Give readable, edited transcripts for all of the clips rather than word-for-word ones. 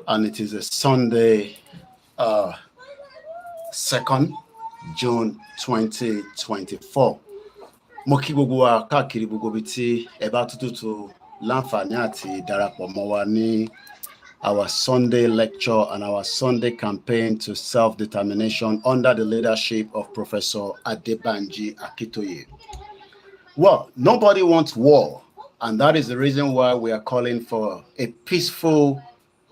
and it is a Sunday, 2nd June 2024. Mo kí gbogbo wa káàkiri gbogbo bí tí ẹ bá tútù láǹfààní àti darapọ̀ mọ́ wa ní our Sunday lecture and our Sunday campaign to self-determination under the leadership of Professor Adebanji Akintoye. Well, nobody wants war, and that is the reason why we are calling for a peaceful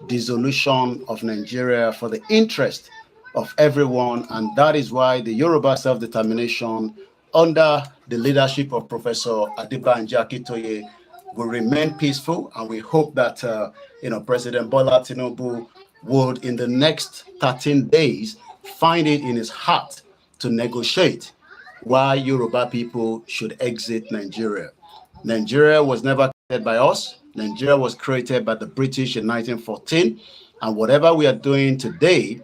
dissolution of Nigeria for the interest of everyone, and that is why the Yoruba self-determination under the leadership of Professor Adebanji Akintoye will remain peaceful, and we hope that President Bola Tinubu would in the next 13 days find it in his heart to negotiate why Yoruba people should exit Nigeria. Nigeria was never created by us. Nigeria was created by the British in 1914, and whatever we are doing today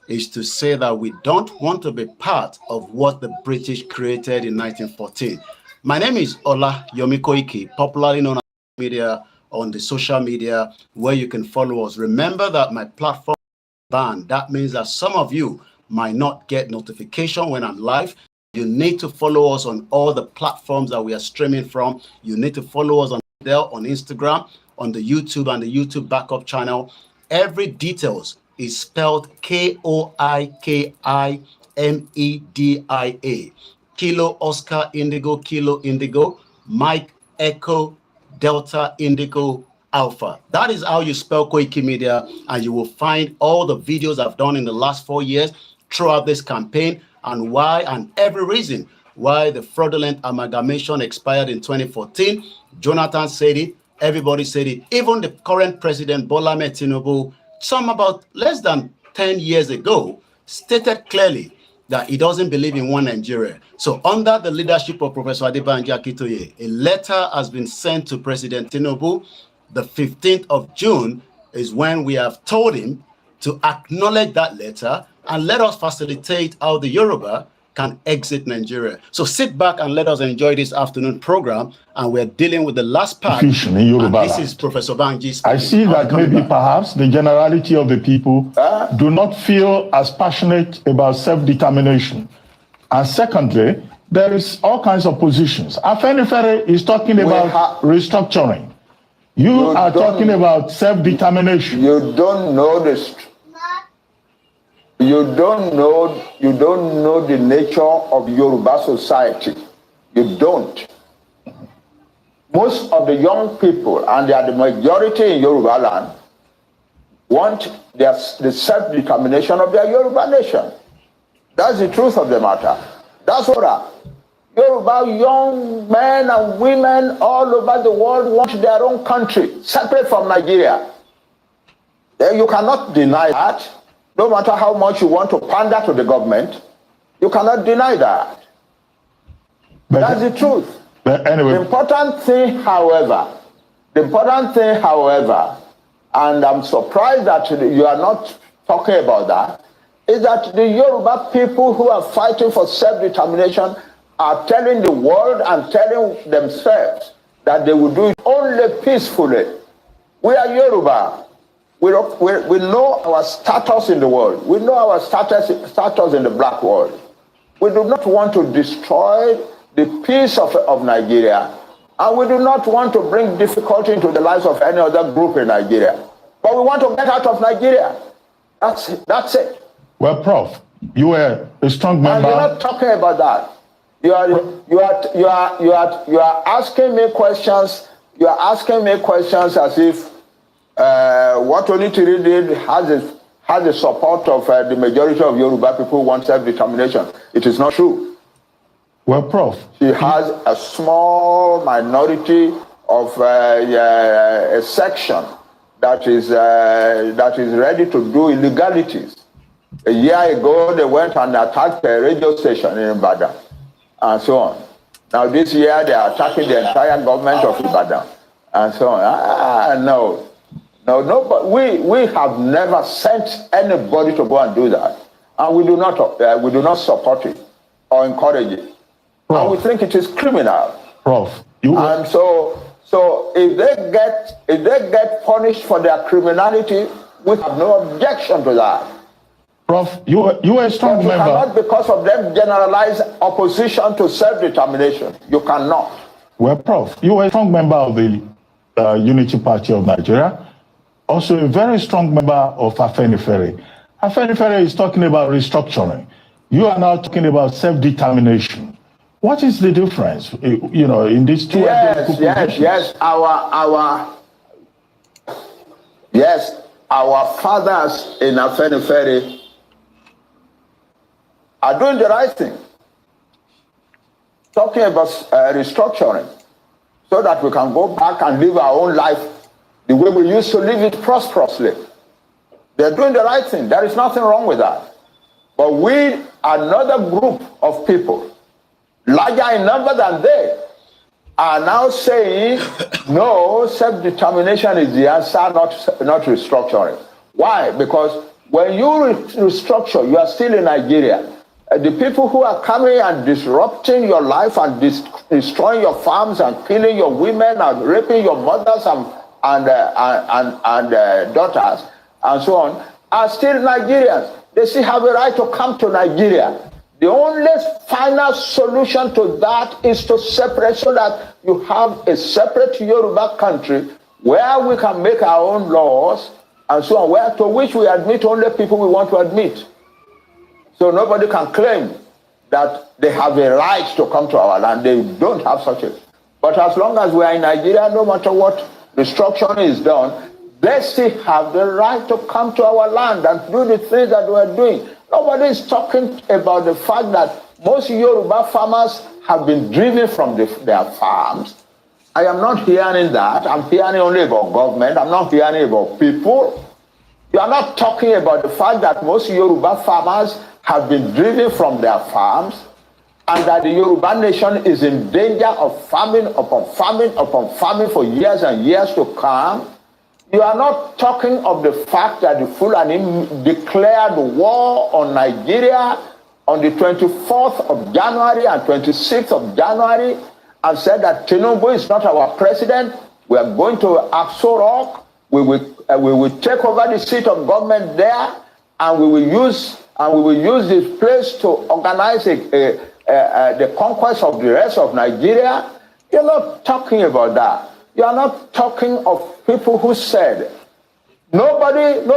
is to say that we don't want to be part of what the British created in 1914. My name is OLAYOMI KOIKI, popularly known as media on the social media where you can follow us. Remember that my platform is banned. That means that some of you might not get notification when I'm live. You need to follow us on all the platforms that we are streaming from. You need to follow us on Instagram, on the YouTube and the YouTube backup channel. Every details is spelled Koikimedia. Kilo Oscar Indigo Kilo Indigo Mike Echo Delta Indigo Alpha. That is how you spell Koikimedia, and you will find all the videos I've done in the last 4 years throughout this campaign, and why and every reason why the fraudulent amalgamation expired in 2014. Jonathan said it, everybody said it, even the current president Bola Tinubu, some about less than 10 years ago, stated clearly that he doesn't believe in one Nigeria. So under the leadership of Professor Adebanji Akintoye, a letter has been sent to President Tinubu. The 15th of June is when we have told him to acknowledge that letter and let us facilitate how the Yoruba can exit Nigeria. So sit back and let us enjoy this afternoon program, and we're dealing with the last part. This is Professor Banji speaking. I see that maybe perhaps the generality of the people do not feel as passionate about self-determination. And secondly, there is all kinds of positions. Afenifere is talking about restructuring. You are talking about self-determination. You don't know this. You don't know the nature of Yoruba society. You don't. Most of the young people, and they are the majority in Yoruba land, want the self-determination of their Yoruba nation. That's the truth of the matter. That's what Yoruba young men and women all over the world want their own country, separate from Nigeria. You cannot deny that. No matter how much you want to pander to the government, you cannot deny that. But that's the truth. But anyway. The important thing, however, and I'm surprised that you are not talking about that, is that the Yoruba people who are fighting for self-determination are telling the world and telling themselves that they will do it only peacefully. We are Yoruba. We know our status in the world. We know our status in the black world. We do not want to destroy the peace of Nigeria, and we do not want to bring difficulty into the lives of any other group in Nigeria. But we want to get out of Nigeria. That's it. Well, Prof, you were a strong member. And you're not talking about that. You are asking me questions. You are asking me questions as if what Onitiri did has the support of the majority of Yoruba people who want self-determination. It is not true. Well, Prof, she has a small minority of a section that is ready to do illegalities. A year ago, they went and attacked a radio station in Ibadan, and so on. Now this year, they are attacking the entire government of Ibadan, and so on. No, but we have never sent anybody to go and do that, and we do not support it or encourage it. Prof. And we think it is criminal. Prof. So if they get punished for their criminality, We have no objection to that. Prof, you are a strong But you member. cannot, because of them, generalize opposition to self-determination. You cannot. Well, Prof, you are a strong member of the Unity Party of Nigeria, also a very strong member of Afenifere. Afenifere is talking about restructuring. You are now talking about self-determination. What is the difference, in these two? Yes. Our fathers in Afenifere are doing the right thing. Talking about restructuring so that we can go back and live our own life the way we used to live it prosperously. They're doing the right thing. There is nothing wrong with that. But we, another group of people, larger in number than they, are now saying, no, self-determination is the answer, not restructuring. Why? Because when you restructure, you are still in Nigeria. The people who are coming and disrupting your life and destroying your farms and killing your women and raping your mothers and daughters and so on are still Nigerians. They still have a right to come to Nigeria. The only final solution to that is to separate so that you have a separate Yoruba country where we can make our own laws and so on, to which we admit only people we want to admit. So nobody can claim that they have a right to come to our land. They don't have such a. But as long as we are in Nigeria, no matter what restructuring is done, they still have the right to come to our land and do the things that we are doing. Nobody is talking about the fact that most Yoruba farmers have been driven from their farms. I am not hearing that. I'm hearing only about government. I'm not hearing about people. You are not talking about the fact that most Yoruba farmers have been driven from their farms and that the Yoruba nation is in danger of famine upon famine upon famine for years and years to come. You are not talking of the fact that the Fulani declared war on Nigeria on the 24th of January and 26th of January and said that Tinubu is not our president. We are going to Aso Rock. We will take over the seat of government there, and we will use this place to organize the conquest of the rest of Nigeria. You're not talking about that. You are not talking of people who said, no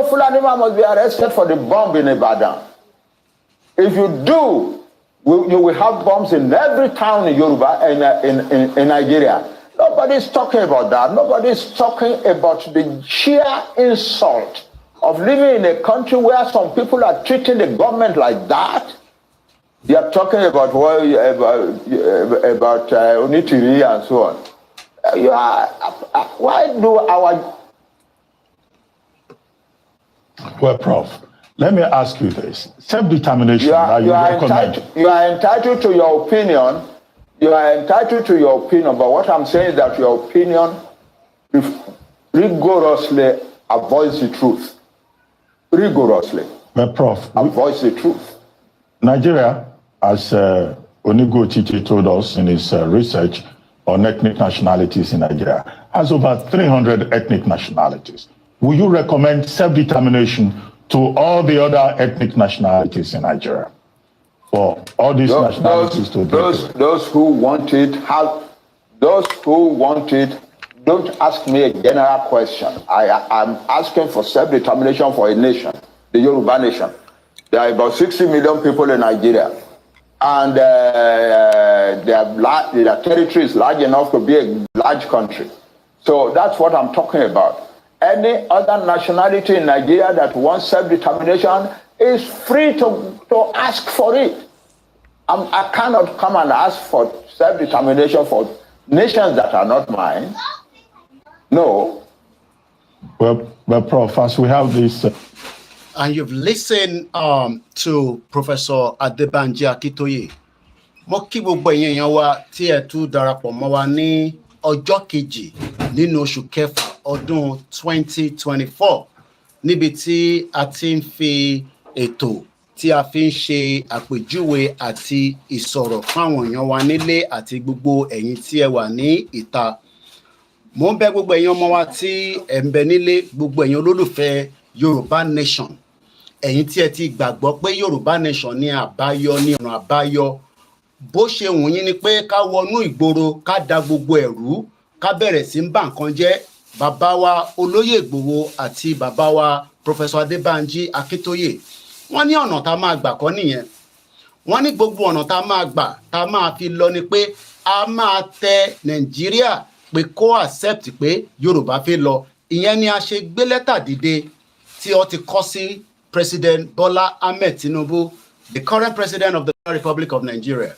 Fulani man must be arrested for the bomb in Ibadan. If you do, you will have bombs in every town in Yoruba, in Nigeria. Nobody's talking about that. Nobody's talking about the sheer insult of living in a country where some people are treating the government like that. You are talking about Onitiri and so on. Why do our... Well, Prof, let me ask you this. Self-determination, you are entitled to your opinion. You are entitled to your opinion, but what I'm saying is that your opinion rigorously avoids the truth. Rigorously. Well, Prof, avoids the truth. Nigeria, as Onigo Chichi told us in his research on ethnic nationalities in Nigeria, has over 300 ethnic nationalities. Will you recommend self-determination to all the other ethnic nationalities in Nigeria? For all these nationalities to those who want it don't ask me a general question. I'm asking for self-determination for a nation, the Yoruba nation. There are about 60 million people in Nigeria, and their territory is large enough to be a large country. So that's what I'm talking about. Any other nationality in Nigeria that wants self-determination is free to ask for it. I cannot come and ask for self-determination for nations that are not mine. No. Well, Prof, as we have this... And you've listened to Professor Adebanji Akitoye. Mo kí gbogbo ẹ̀yin èèyàn wa tí ẹ tún darapọ̀ mọ́ wa ní ọjọ́ kejì nínú oṣù kẹfà ọdún 2024 níbi tí a ti ń fi ètò tí a fi ń ṣe àpèjúwe àti ìsọ̀rọ̀ fáwọn èèyàn wa nílé àti gbogbo ẹ̀yin tí ẹ wà ní ìta. Mo ń bẹ̀ gbogbo ẹ̀yin ọmọ wa tí ẹ ń bẹ nílé, gbogbo ẹ̀yin olólùfẹ́ Yoruba nation. Ẹ̀yin tí ẹ ti gbàgbọ́ pé Yoruba nation ní àbáyọ ní ọ̀nà àbáyọ. Bó ṣe wù yín ni pé ká wọnú ìgboro ká da gbogbo ẹ̀rú ká bẹ̀rẹ̀ sí ń bà nǹkan jẹ́. Bàbá wa Olóyè Ìgbòho àti bàbá wa Professor Adébánjí Akíntóyè wọ́n ní ọ̀nà tá máa gbà kọ́ nìyẹn. Wọ́n ní gbogbo ọ̀nà tá máa gbà tá máa fi lọ ni pé a máa tẹ Nàìjíríà pé kó accept pé Yorùbá fẹ́ lọ. Ìyẹn ni a ṣe gbé lẹ́tà dìde tí ó ti kọ sí President Bola Ahmed Tinubu, the current president of the Republic of Nigeria.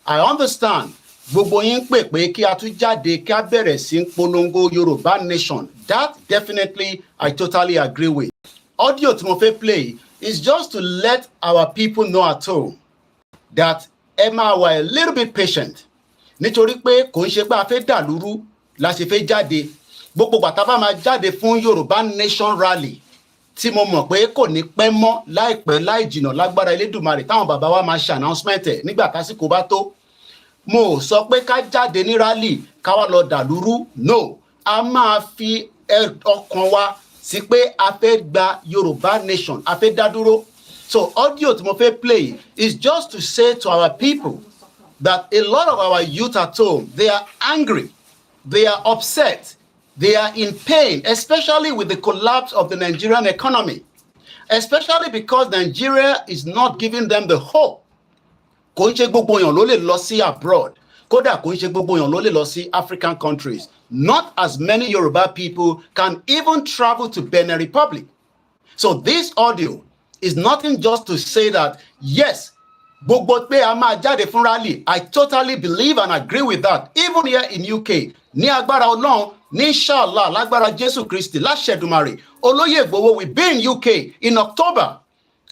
I understand gbogbo yín pè pé kí a tún jáde kí a bẹ̀rẹ̀ sí polongo Yorùbá nation. That definitely I totally agree with. Audio tí mo fẹ́ play is just to let our people know at home that ẹ máa wà a little bit patient. Nítorí pé kò ń ṣe pé a fẹ́ dàlúrú la ṣe fẹ́ jáde. Gbogbo gbàtà bá máa jáde fún Yorùbá nation rally tí mo mọ̀ pé kò ní pẹ́ mọ́ láìpẹ́ láì jìnnà lágbára Elédùmarè táwọn bàbá wa máa ṣe announcement ẹ̀ nígbà tásìkò bá tó. Mo sọ pé ká jáde ní rally ká wá lọ dàlúrú. No, a máa fi ọkàn wa sí pé a fẹ́ gba Yorùbá nation, a fẹ́ dá dúró. So audio tí mo fẹ́ play is just to say to our people that a lot of our youth at home, they are angry, they are upset, they are in pain, especially with the collapse of the Nigerian economy, especially because Nigeria is not giving them the hope. Kò ń ṣe gbogbo èèyàn ló lè lọ sí abroad. Kódà kò ń ṣe gbogbo èèyàn ló lè lọ sí African countries. Not as many Yoruba people can even travel to Benin Republic. So this audio is nothing just to say that, yes, gbogbo pé a máa jáde fún rally. I totally believe and agree with that. Even here in UK, ní agbára Ọlọ́run, ní inshallah, lágbára Jésù Kristi, láṣẹ Èdùmàrè, Olóyè Ìgbòho will be in UK in October,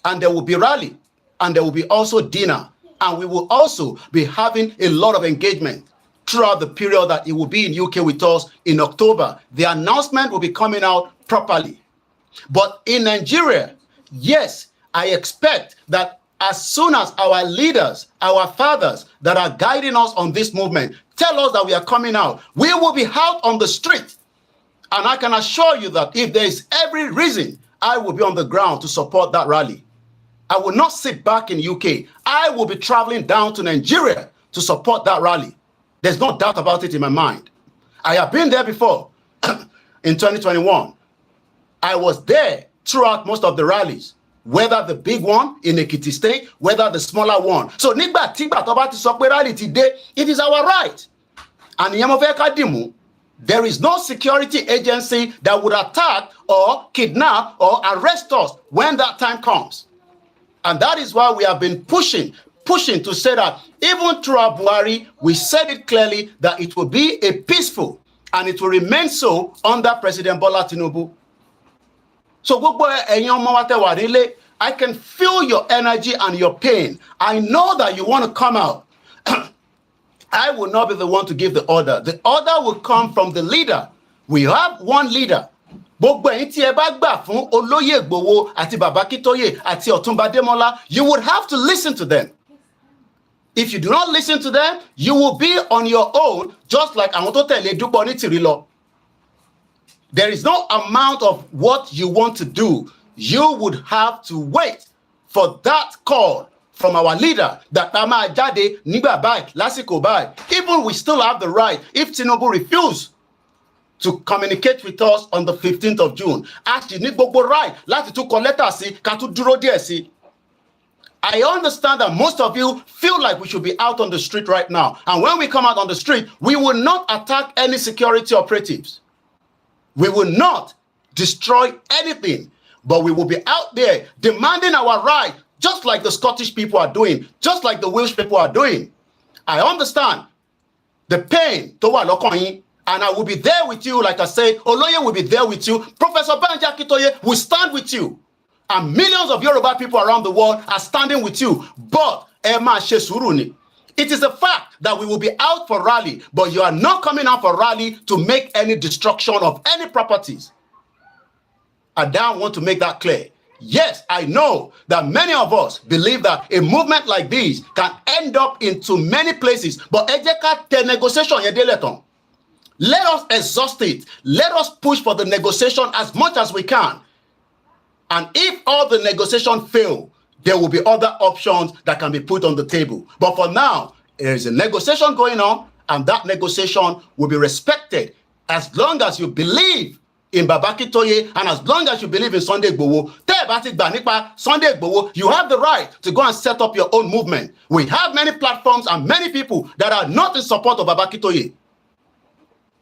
and there will be rally, and there will be also dinner, and we will also be having a lot of engagement throughout the period that it will be in UK with us in October. The announcement will be coming out properly. But in Nigeria, yes, I expect that as soon as our leaders, our fathers that are guiding us on this movement tell us that we are coming out, we will be out on the street. And I can assure you that if there is every reason, I will be on the ground to support that rally. I will not sit back in UK. I will be traveling down to Nigeria to support that rally. There's no doubt about it in my mind. I have been there before in 2021. I was there throughout most of the rallies, whether the big one in Ekiti State, whether the smaller one. So nígbà tígbà tó bá ti sọ pé rally ti dé, it is our right. And ìyẹn mo fẹ́ ká dìmú. There is no security agency that would attack or kidnap or arrest us when that time comes. And that is why we have been pushing to say that even through our Buhari, we said it clearly that it will be a peaceful and it will remain so under President Bola Tinubu. So I can feel your energy and your pain. I know that you want to come out. I will not be the one to give the order. The order will come from the leader. We have one leader. Gbogbo ẹ̀yin tí ẹ bá gbà fún Olóyè Ìgbòho àti Bàbá Akíntóyè àti Ọ̀túnba Adémọ́lá, you would have to listen to them. If you do not listen to them, you will be on your own, just like àwọn tó tẹ̀lé Dúpẹ́ Onítìrí lọ. There is no amount of what you want to do. You would have to wait for that call from our leader that a máa jáde nígbà báyìí, lásìkò báyìí. Even we still have the right, if Tinubu refuse to communicate with us on the 15th of June. Actually, ní gbogbo right láti tún kọ lẹ́tà sí ká tún dúró díẹ̀ sí. I understand that most of you feel like we should be out on the street right now. And when we come out on the street, we will not attack any security operatives. We will not destroy anything, but we will be out there demanding our right, just like the Scottish people are doing, just like the Welsh people are doing. I understand the pain tó wà lọ́kàn yín. And I will be there with you, like I said. Oloye will be there with you. Professor Banji Akintoye will stand with you. And millions of Yoruba people around the world are standing with you. But, Emma Shesuruni, it is a fact that we will be out for rally, but you are not coming out for rally to make any destruction of any properties. I don't want to make that clear. Yes, I know that many of us believe that a movement like this can end up into many places. But ejeka te negotiation yedeleton. Let us exhaust it. Let us push for the negotiation as much as we can. And if all the negotiation fail, there will be other options that can be put on the table. But for now, there is a negotiation going on, and that negotiation will be respected as long as you believe in Babaki Toye and as long as you believe in Sunday Igboho. Sunday Igboho, you have the right to go and set up your own movement. We have many platforms and many people that are not in support of Babaki Toye.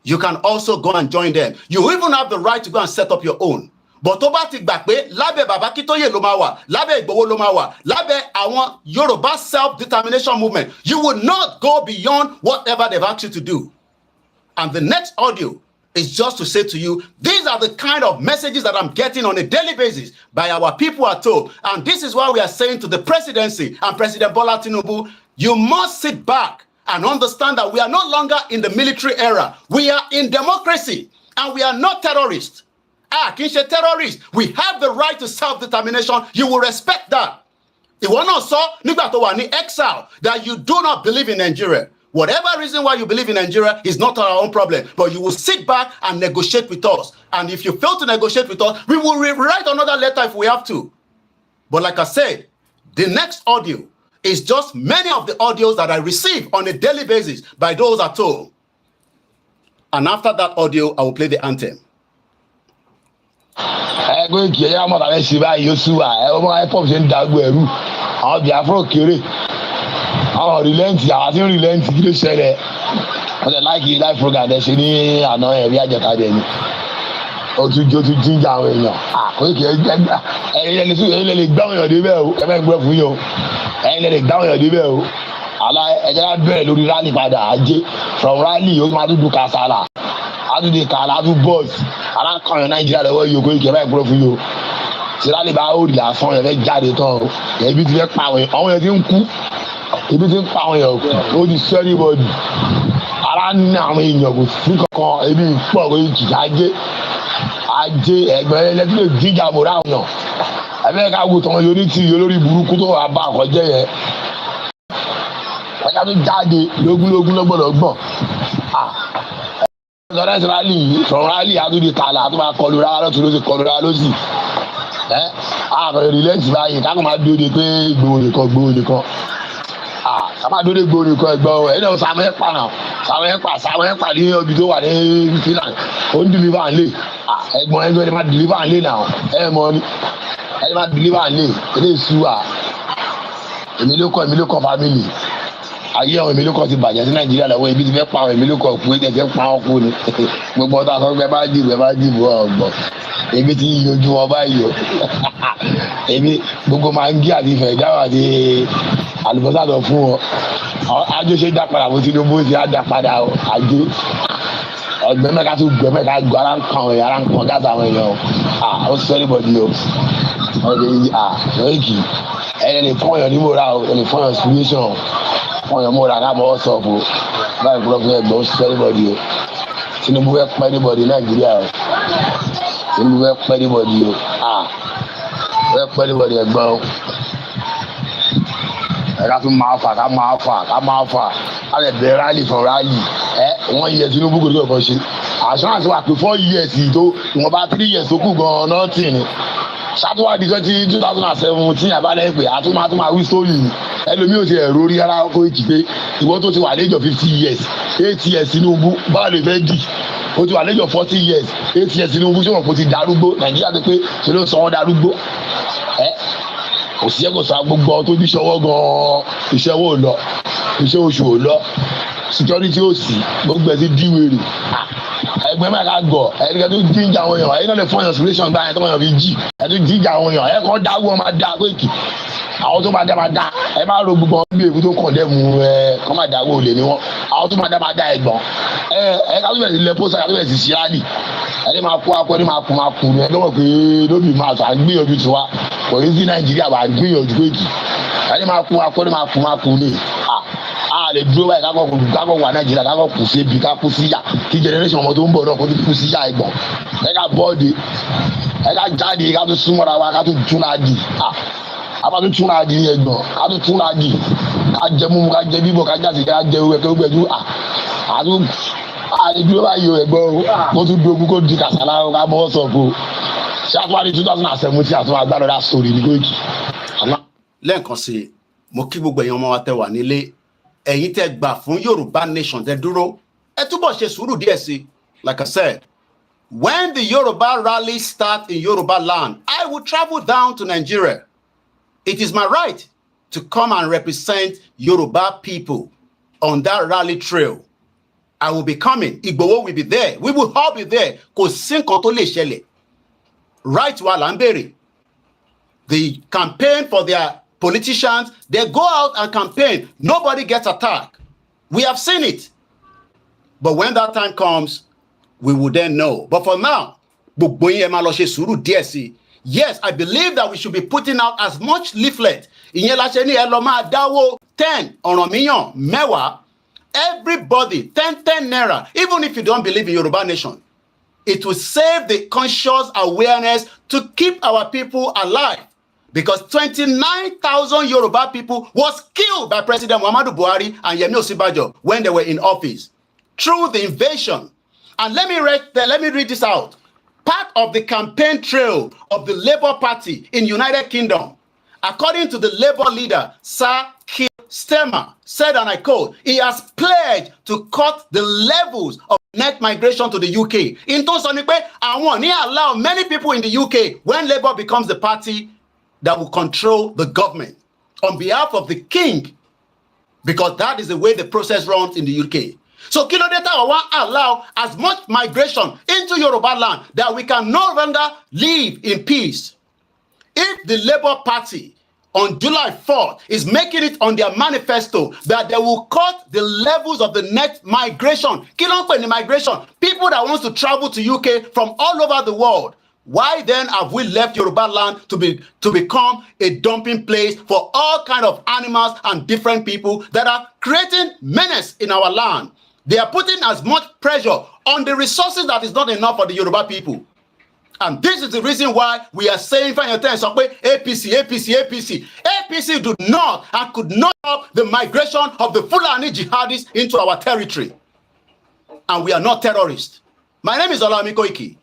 You can also go and join them. You even have the right to go and set up your own. But tó bá ti gbà pé lábẹ́ Babaki Toye ló máa wà, lábẹ́ Igboho ló máa wà, lábẹ́ àwọn Yoruba self-determination movement, you will not go beyond whatever they've asked you to do. And the next audio is just to say to you, these are the kind of messages that I'm getting on a daily basis by our people at home. And this is why we are saying to the presidency and President Bola Tinubu, you must sit back and understand that we are no longer in the military era. We are in democracy and we are not terrorists. Kinshé terrorists. We have the right to self-determination. You will respect that. If one also nígbà tó wà ní exile that you do not believe in Nigeria. Whatever reason why you believe in Nigeria is not our own problem, but you will sit back and negotiate with us. And if you fail to negotiate with us, we will rewrite another letter if we have to. But like I said, the next audio is just many of the audios that I receive on a daily basis by those at home. And after that audio, I will play the anthem. Koiki ẹ̀yà mọ̀tà lẹ́ ṣe báyìí ó sú wa ọmọ ipop ṣe ń dàgbò ẹ̀rú àwọn Biafra kéré àwọn rìlẹ́ǹtì àwọn tí ń rìlẹ́ǹtì kí ló ṣẹlẹ̀ wọ́n tẹ̀ láìkí live program ẹ̀ ṣe ní àná ẹ̀rí àjẹká dẹ̀ ni ó tún jíjà àwọn èèyàn Koiki ẹ̀yìn lè gbá àwọn èèyàn débẹ̀ o ẹ̀fẹ̀ gbọ́ fún yín o ẹ̀yìn lè gbá àwọn èèyàn débẹ̀ o àlá ẹ̀jẹ̀ á bẹ̀rẹ̀ lórí rally padà ajé from rally ó máa dúdú kásálà adúdé kàlá adú bọ́ọ̀sì alákọ̀ọ́yàn Nàìjíríà lọ́wọ́ yìí Koiki ẹ̀fẹ̀ gbọ́ fún yín o tí rally bá ó rí lásán yẹn fẹ́ jáde tán o ẹbí ti fẹ́ pa àwọn èèyàn ti ń kú ebi ti ń pa àwọn èèyàn ó ti sọ anybody ara ní àwọn èèyàn kò sí kankan ebi pọ̀ Koiki ajé ẹgbẹ́ ẹlẹ́tí lè jíjà mọ́ ráwọn èèyàn ẹ̀fẹ́ ká wo tán yorí tí olórí burúkú tó wà bá àkọ́jẹ́ yẹn ẹ̀ka tó jáde lógúnlógún lọ́gbọ̀dọ̀ gbọ̀n ọ̀rẹ́ rally from rally adúlé kàlà tó máa kọlu ra lọ́tún ló ti kọlu ra lọ́sì àbẹ̀rẹ̀ rìlẹ́ǹtì báyìí ká kó máa dóde pé gbòòrò nìkan ká máa dóde gbòòrò nìkan ẹ̀gbọ́n ẹ̀ náà Samuel ẹ̀pà ní ibi tó wà ní Finland ó ń deliver and lay ẹ̀gbọ́n ẹ̀ máa deliver and lay náà ẹ̀ mọ́ ni ẹ̀ máa deliver and lay eléyìí sú wa èmi ló kọ́ family ayé àwọn èmi ló kọ́ ti bàjẹ́ sí Nàìjíríà lọ́wọ́ ibi ti fẹ́ pa àwọn èmi ló kọ́ kú ẹ̀ fẹ́ pa wọn kú ni gbogbo ọ̀tá sọ pé ẹ bá dìbò ọ̀gbọ̀n èmi ti yọjú wọn báyìí o èmi gbogbo máa ń gé àti ìfẹ́ ìdáwọ̀ àti àlùbọ́sà lọ fún wọn àjọ ṣe dá padà bó Tinubu ṣe á dá padà àjọ ọgbẹ́ mẹ́ka tó gbẹ́ mẹ́ka gbọ́ ara ń kan gáàsì àwọn èèyàn ó sọ anybody o ọ̀dẹ̀ yìí Koiki ẹ̀ lè fún ọ̀yàn ní mọ́ra o ẹ̀ lè fún ọ̀yàn situation fún ọ̀yàn mọ́ra ká mọ́ ọ̀sọ̀ fún báyìí kúrò fún ẹgbẹ́ ó sọ anybody o Tinubu fẹ́ pẹ́ anybody Nàìjíríà o Tinubu fẹ́ pẹ́ anybody o fẹ́ pẹ́ anybody ẹgbẹ́ o ká tún máa fà á lè bẹ̀rẹ̀ rally from rally wọ́n yẹ Tinubu kò tó kọ̀ ṣe assurance wà pé 4 years tó wọ́n bá 3 years tó kù gan-an nothing ni ṣàtúwádìí 2017 àbálẹ̀ pé àtúmọ̀ wí story ni ẹlòmíì ò ti ẹ̀rọ orí ara Koiki pé ìwọ́n tó ti wà lẹ́jọ́ 50 years 8 years Tinubu báwo lè fẹ́ dì ó ti wà lẹ́jọ́ 40 years 8 years Tinubu ṣé wọn kò ti darúgbó Nàìjíríà ti pé ṣe ló sọ wọn darúgbó kò sí ẹ̀kọ́ sọ gbogbo tó bí ṣọwọ́ gan-an iṣẹ́ owó ò lọ iṣẹ́ oṣù ò lọ security ò sí gbogbo ẹ̀ ti díwèrè ẹgbẹ́ máa ká gọ̀ ẹ̀ẹ́dẹ́gbẹ́ tó jíjà àwọn èèyàn ẹ̀yìn náà lè fún èèyàn solution gbá yẹn tó wọ́n fi jí ẹ̀ tó jíjà àwọn èèyàn ẹ̀ kọ́ dáwọ́ wọn máa dá Koiki àwọn tó máa dá ẹ máa ro gbogbo bí èkó tó kàn dẹ́mu kọ́ máa dáwọ́ olè ni wọ́n àwọn tó máa dá ẹ̀gbọ́n ẹ̀ ká tó bẹ̀rẹ̀ sí lẹ pósà ká tó bẹ̀rẹ̀ sí sí rally ẹni máa kó akọ ẹni máa kú ní ẹgbẹ́ wọn pé lóbi máa tó àgbéyànjú tiwa kò ní sí Nàìjíríà wà àgbéyànjú Koiki ẹni máa kó akọ ẹni máa kú ní a lè dúró báyìí kákọ̀ wà Nàìjíríà kákọ̀ kù sí ibi ká kú síyà kí generation ọmọ tó ń bọ̀ náà kó tó kú síyà ẹ̀gbọ́n ẹ ká bọ́ọ̀dì ẹ ká jáde ká tó súnmọ́ra wa ká tó túnra dì a bá tó túnra dì ní ẹ̀gbọ́n ká tó túnra dì ká jẹ mímu ká jẹ bíbọ̀ ká jáde ká jẹ ewé kẹ́wé gbẹ̀dú àdúgbò báyìí o ẹ̀gbọ́n kó tún dogun kó di kàsálà ká bọ́ sọ̀kò ṣáàtúwárí 2017 àtúwá agbára that story ní Koiki. lẹ́ẹ̀kan sí i mo kí gbogbo èèyàn ọmọ wa tẹ wà nílé ẹ̀yin tẹ gbà fún Yorùbá nation tẹ dúró ẹ túbọ̀ ṣe sùúrù díẹ̀ sí. Like I said, when the Yoruba rallies start in Yoruba land, I will travel down to Nigeria. It is my right to come and represent Yoruba people on that rally trail. I will be coming. Igboho will be there. We will all be there. Kò sí nǹkan tó lè ṣẹlẹ̀. Right wa là ń béèrè. The campaign for their politicians, they go out and campaign. Nobody gets attacked. We have seen it. But when that time comes, we will then know. But for now, gbogbo yín ẹ máa lọ ṣe sùúrù díẹ̀ sí. Yes, I believe that we should be putting out as much leaflet. Ìyẹn la ṣe ní ẹ lọ máa dáwó 10 ọ̀rànmíyàn mẹ́wàá. Everybody 10 naira. Even if you don't believe in Yoruba nation, it will save the conscious awareness to keep our people alive. Because 29,000 Yoruba people was killed by President Muhammadu Buhari and Yemi Osinbajo when they were in office through the invasion. And let me read this out. Part of the campaign trail of the Labour Party in United Kingdom, according to the Labour leader, Sir Keir Starmer, said, and I quote, he has pledged to cut the levels of net migration to the UK. In Tosonipe, I want to allow many people in the UK when Labour becomes the party that will control the government on behalf of the king, because that is the way the process runs in the UK. So kí ló dé táwọn wá allow as much migration into Yoruba land that we can no longer live in peace. If the Labour Party on July 4th is making it on their manifesto that they will cut the levels of the net migration, kí ló ń pè ní migration? People that want to travel to UK from all over the world. Why then have we left Yoruba land to become a dumping place for all kinds of animals and different people that are creating menace in our land? They are putting as much pressure on the resources that is not enough for the Yoruba people. And this is the reason why we are saying, APC do not and could not stop the migration of the Fulani jihadists into our territory. And we are not terrorists. My name is OLAYOMI KOIKI.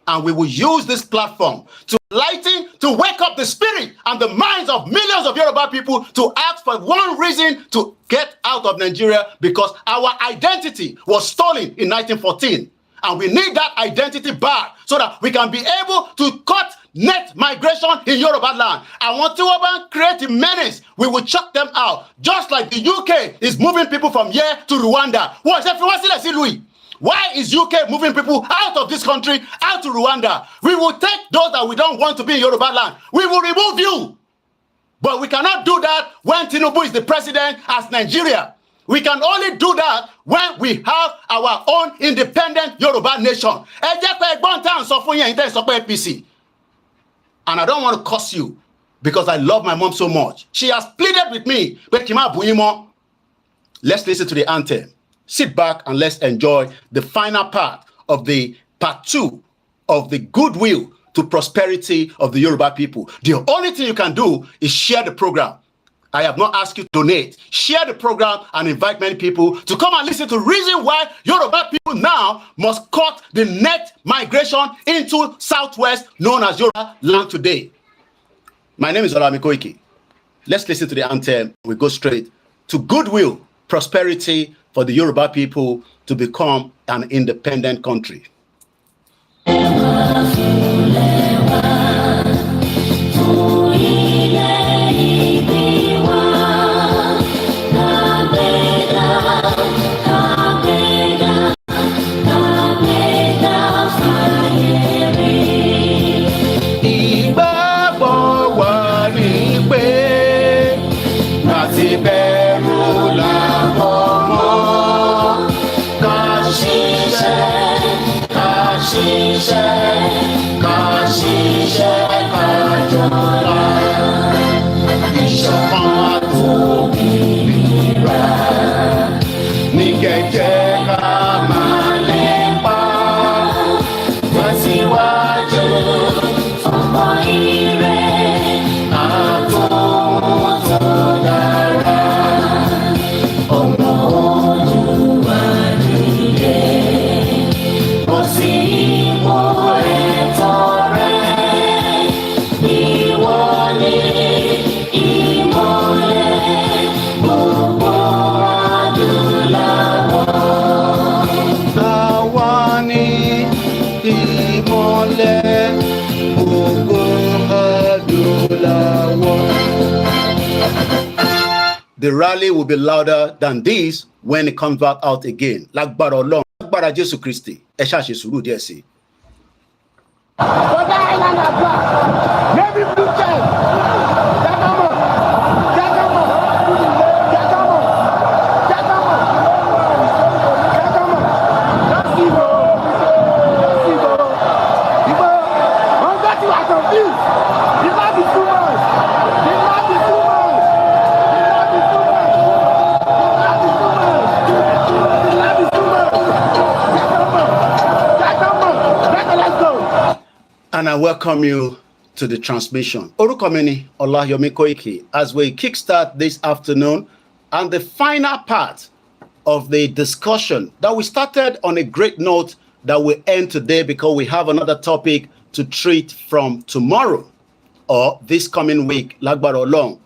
And we will use this platform to lighten, to wake up the spirit and the minds of millions of Yoruba people to ask for one reason to get out of Nigeria, because our identity was stolen in 1914. And we need that identity back so that we can be able to cut net migration in Yoruba land. And once we create a menace, we will chuck them out. Just like the UK is moving people from here to Rwanda. Why is UK moving people out of this country, out to Rwanda? We will take those that we don't want to be in Yoruba land. We will remove you. But we cannot do that when Tinubu is the president as Nigeria. We can only do that when we have our own independent Yoruba nation. And I don't want to curse you because I love my mom so much. She has pleaded with me. Let's listen to the anthem. Sit back and let's enjoy the final part of the part 2 of the goodwill to prosperity of the Yoruba people. The only thing you can do is share the program. I have not asked you to donate. Share the program and invite many people to come and listen to the reason why Yoruba people now must cut the net migration into Southwest, known as Yoruba land today. My name is OLAYOMI KOIKI. Let's listen to the anthem. We go straight to goodwill, prosperity for the Yoruba people to become an independent country. ìmọ́lẹ̀ ògo adúláwọ̀. The rally will be louder than this when it comes back out again. Lágbára Ọlọ́run, lágbára Jésù Kristi, ẹ ṣáà ṣe sùúrù díẹ̀ sí. And I welcome you to the transmission. Orúkọ mi ni OLAYOMI KOIKI as we kickstart this afternoon and the final part of the discussion that we started on a great note that will end today because we have another topic to treat from tomorrow or this coming week, Lágbára Ọlọ́run.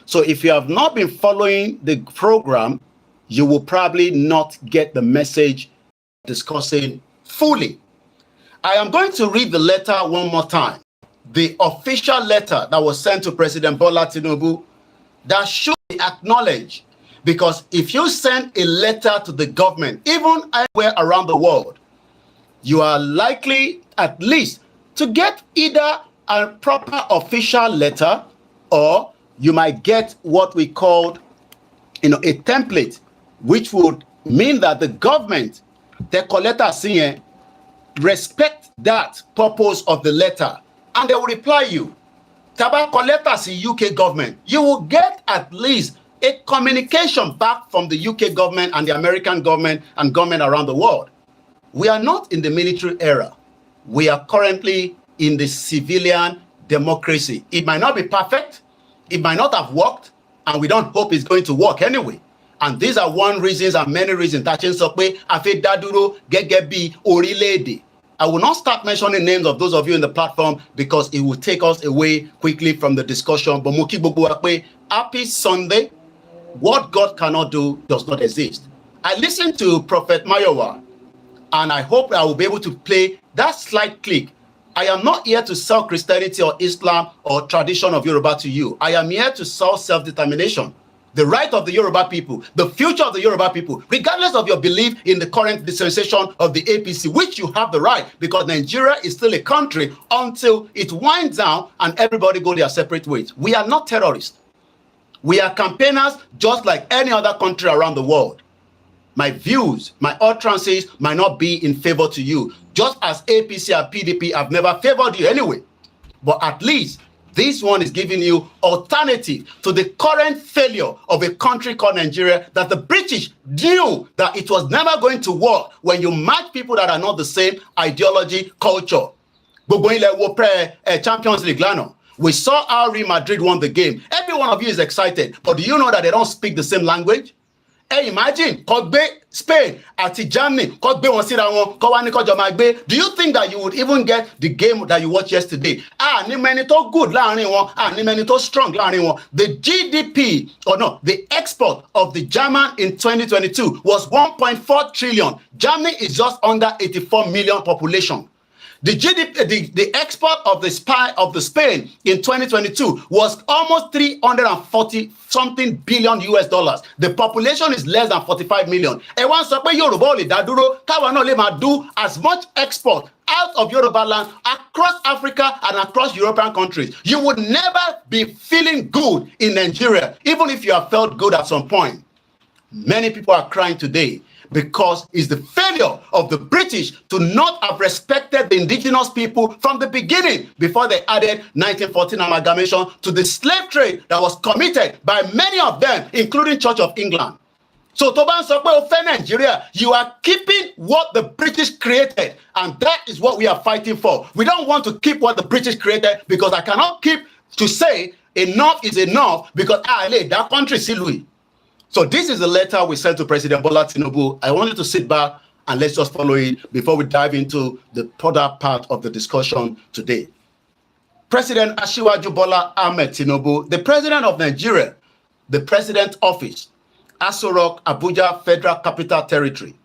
So if you have not been following the program, you will probably not get the message discussing fully. I am going to read the letter one more time. The official letter that was sent to President Bola Tinubu that should be acknowledged. Because if you send a letter to the government, even anywhere around the world, you are likely at least to get either a proper official letter or you might get what we called, a template, which would mean that the government, the collector saying, respect that purpose of the letter and they will reply you. Taba collectors in UK government, you will get at least a communication back from the UK government and the American government and government around the world. We are not in the military era. We are currently in the civilian democracy. It might not be perfect. It might not have worked, and we don't hope it's going to work anyway. And these are one reasons and many reasons that I will not start mentioning names of those of you in the platform because it will take us away quickly from the discussion. But happy Sunday. What God cannot do does not exist. I listened to Prophet Mayowa, and I hope I will be able to play that slight clip. I am not here to sell Christianity or Islam or tradition of Yoruba to you. I am here to sell self-determination. The right of the Yoruba people, the future of the Yoruba people, regardless of your belief in the current dispensation of the APC, which you have the right, because Nigeria is still a country until it winds down and everybody go their separate ways. We are not terrorists. We are campaigners just like any other country around the world. My views, my utterances might not be in favor to you, just as APC and PDP have never favored you anyway. But at least this one is giving you alternative to the current failure of a country called Nigeria that the British knew that it was never going to work when you match people that are not the same ideology, culture. Champions League, we saw how Real Madrid won the game. Every one of you is excited, but do you know that they don't speak the same language? Hey, imagine, Spain, àti Germany, do you think that you would even get the game that you watched yesterday? Ni many to good láàrin wọn, ni many to strong láàrin wọn. The GDP, or no, the export of the German in 2022 was 1.4 trillion. Germany is just under 84 million population. The GDP, the export of the Spain in 2022 was almost 340 something billion US dollars. The population is less than 45 million. And once Yoruba only daduro, Kawana le do as much export out of Yoruba land across Africa and across European countries. You would never be feeling good in Nigeria, even if you have felt good at some point. Many people are crying today because it's the failure of the British to not have respected the indigenous people from the beginning before they added 1914 amalgamation to the slave trade that was committed by many of them, including Church of England. So Toban Sokwe Ofe Nigeria, you are keeping what the British created, and that is what we are fighting for. We don't want to keep what the British created because I cannot keep to say enough is enough because that country is Louis. So this is a letter we sent to President Bola Tinubu. I wanted to sit back and let's just follow it before we dive into the further part of the discussion today. President Asiwaju Bola Ahmed Tinubu, the president of Nigeria, the president office, Aso Rock, Abuja Federal Capital Territory.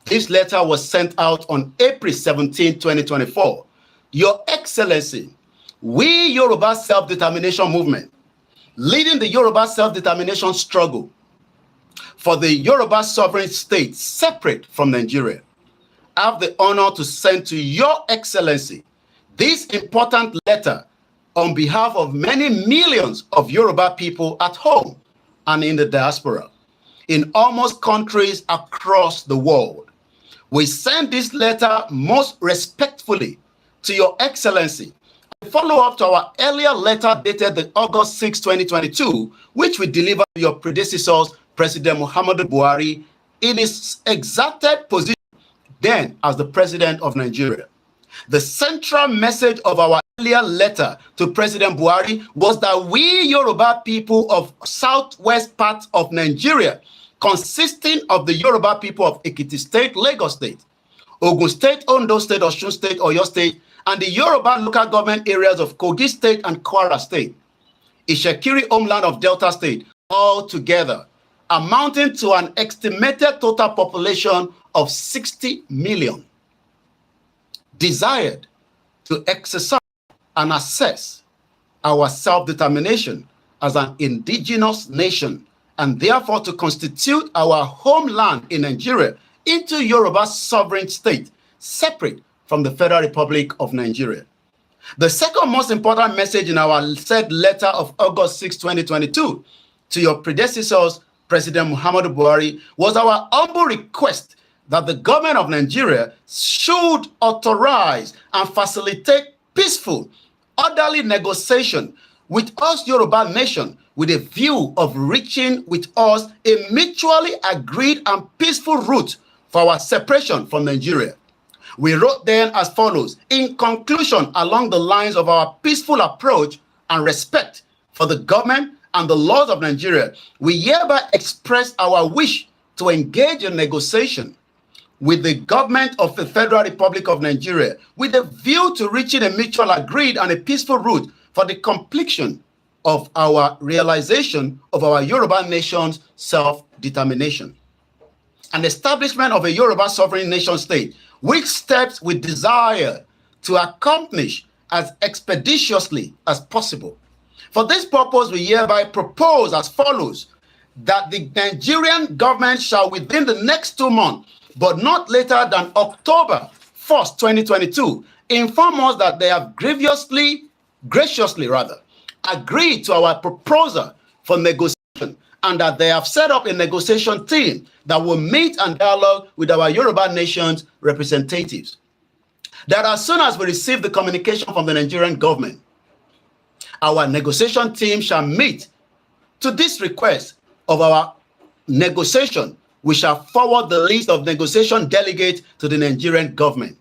This letter was sent out on April 17, 2024 Your Excellency, we Yoruba self-determination movement, leading the Yoruba self-determination struggle for the Yoruba sovereign state separate from Nigeria, have the honor to send to Your Excellency this important letter on behalf of many millions of Yoruba people at home and in the diaspora, in almost countries across the world. We send this letter most respectfully to Your Excellency, a follow-up to our earlier letter dated the August 6, 2022, which we delivered to your predecessors, President Muhammadu Buhari, in his exalted position then as the President of Nigeria. The central message of our earlier letter to President Buhari was that we Yoruba people of southwest part of Nigeria, consisting of the Yoruba people of Ekiti State, Lagos State, Ogun State, Ondo State, Osun State, Oyo State, and the Yoruba local government areas of Kogi State and Kwara State, Ishekiri homeland of Delta State, all together, amounting to an estimated total population of 60 million, desired to exercise and assess our self-determination as an indigenous nation, and therefore to constitute our homeland in Nigeria into Yoruba sovereign state, separate from the Federal Republic of Nigeria. The second most important message in our said letter of August 6, 2022, to your predecessors, President Muhammadu Buhari, was our humble request that the government of Nigeria should authorize and facilitate peaceful, orderly negotiation with us Yoruba nation with a view of reaching with us a mutually agreed and peaceful route for our separation from Nigeria. We wrote then as follows: in conclusion, along the lines of our peaceful approach and respect for the government and the laws of Nigeria, we hereby express our wish to engage in negotiation with the government of the Federal Republic of Nigeria with a view to reaching a mutual agreed and a peaceful route for the completion of our realization of our Yoruba nation's self-determination. An establishment of a Yoruba sovereign nation state, which steps we desire to accomplish as expeditiously as possible. For this purpose, we hereby propose as follows: that the Nigerian government shall within the next 2 months, but not later than October 1st, 2022, inform us that they have graciously agreed to our proposal for negotiation, and that they have set up a negotiation team that will meet and dialogue with our Yoruba nation's representatives. That as soon as we receive the communication from the Nigerian government, our negotiation team shall meet. To this request of our negotiation, we shall forward the list of negotiation delegates to the Nigerian government.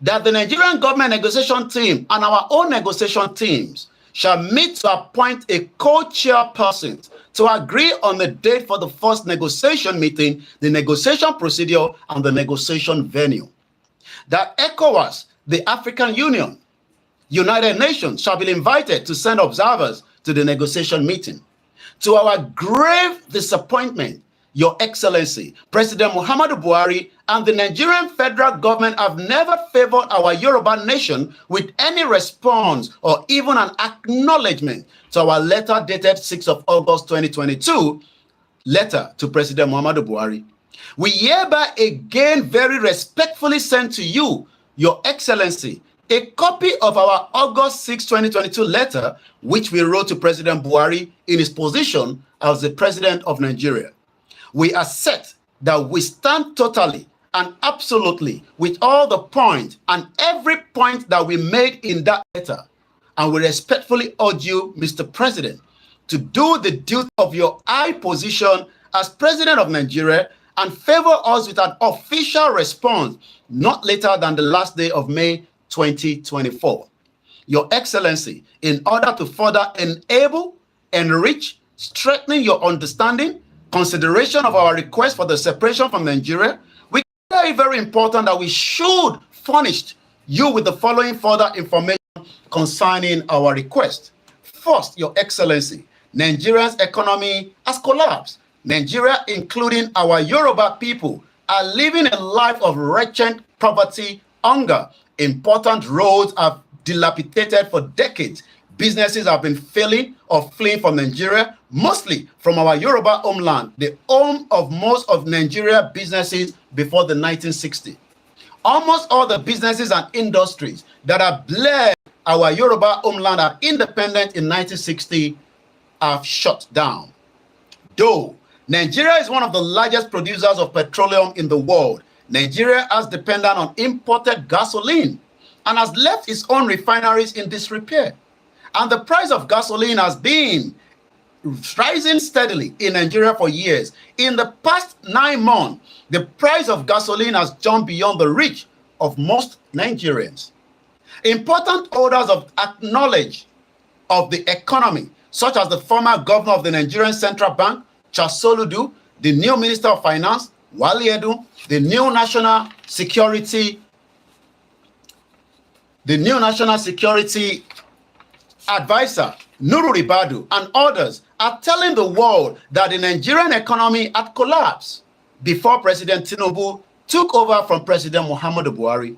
That the Nigerian government negotiation team and our own negotiation teams shall meet to appoint a co-chairperson to agree on the date for the first negotiation meeting, the negotiation procedure, and the negotiation venue. That ECOWAS, the African Union, United Nations shall be invited to send observers to the negotiation meeting. To our grave disappointment, Your Excellency, President Muhammadu Buhari and the Nigerian federal government have never favored our Yoruba nation with any response or even an acknowledgement to our letter dated 6th of August 2022, letter to President Muhammadu Buhari. We hereby again very respectfully send to you, Your Excellency, a copy of our August 6, 2022 letter, which we wrote to President Buhari in his position as the President of Nigeria. We assert that we stand totally and absolutely with all the points and every point that we made in that letter. And we respectfully urge you, Mr. President, to do the duty of your high position as President of Nigeria and favor us with an official response not later than the last day of May 2024. Your Excellency, in order to further enable, enrich, strengthen your understanding, consideration of our request for the separation from Nigeria, we consider it very important that we should furnish you with the following further information concerning our request. First, Your Excellency, Nigeria's economy has collapsed. Nigeria, including our Yoruba people, are living a life of wretched poverty, hunger, Important roads have dilapidated for decades. Businesses have been failing or fleeing from Nigeria, mostly from our Yoruba homeland, the home of most of Nigeria businesses before the 1960s. Almost all the businesses and industries that have led our Yoruba homeland are independent in 1960 have shut down. Though Nigeria is one of the largest producers of petroleum in the world, Nigeria has depended on imported gasoline and has left its own refineries in disrepair. And the price of gasoline has been rising steadily in Nigeria for years. In the past 9 months, the price of gasoline has jumped beyond the reach of most Nigerians. Important holders of acknowledge of the economy, such as the former governor of the Nigerian Central Bank, Charles Soludo, the new Minister of Finance, Wale Edu, the new National Security Advisor, Nuru Ribadu, and others are telling the world that the Nigerian economy had collapsed before President Tinubu took over from President Muhammadu Buhari.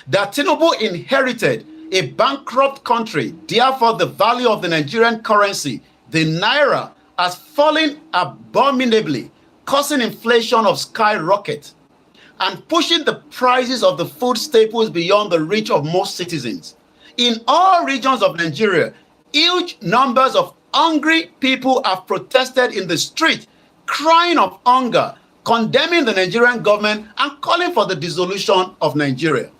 That Tinubu inherited a bankrupt country, therefore the value of the Nigerian currency, the naira, has fallen abominably, causing inflation of skyrocket and pushing the prices of the food staples beyond the reach of most citizens. In all regions of Nigeria, huge numbers of hungry people have protested in the street, crying of hunger, condemning the Nigerian government and calling for the dissolution of Nigeria.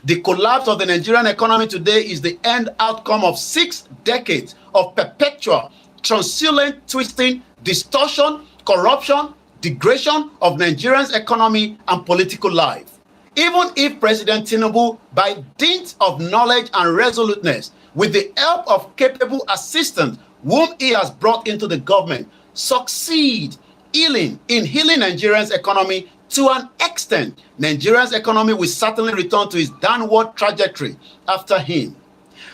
The collapse of the Nigerian economy today is the end outcome of 6 decades of perpetual, truculent twisting, distortion, corruption, degradation of Nigeria's economy and political life. Even if President Tinubu, by dint of knowledge and resoluteness, with the help of capable assistants whom he has brought into the government, succeed in healing Nigeria's economy to an extent, Nigeria's economy will certainly return to its downward trajectory after him.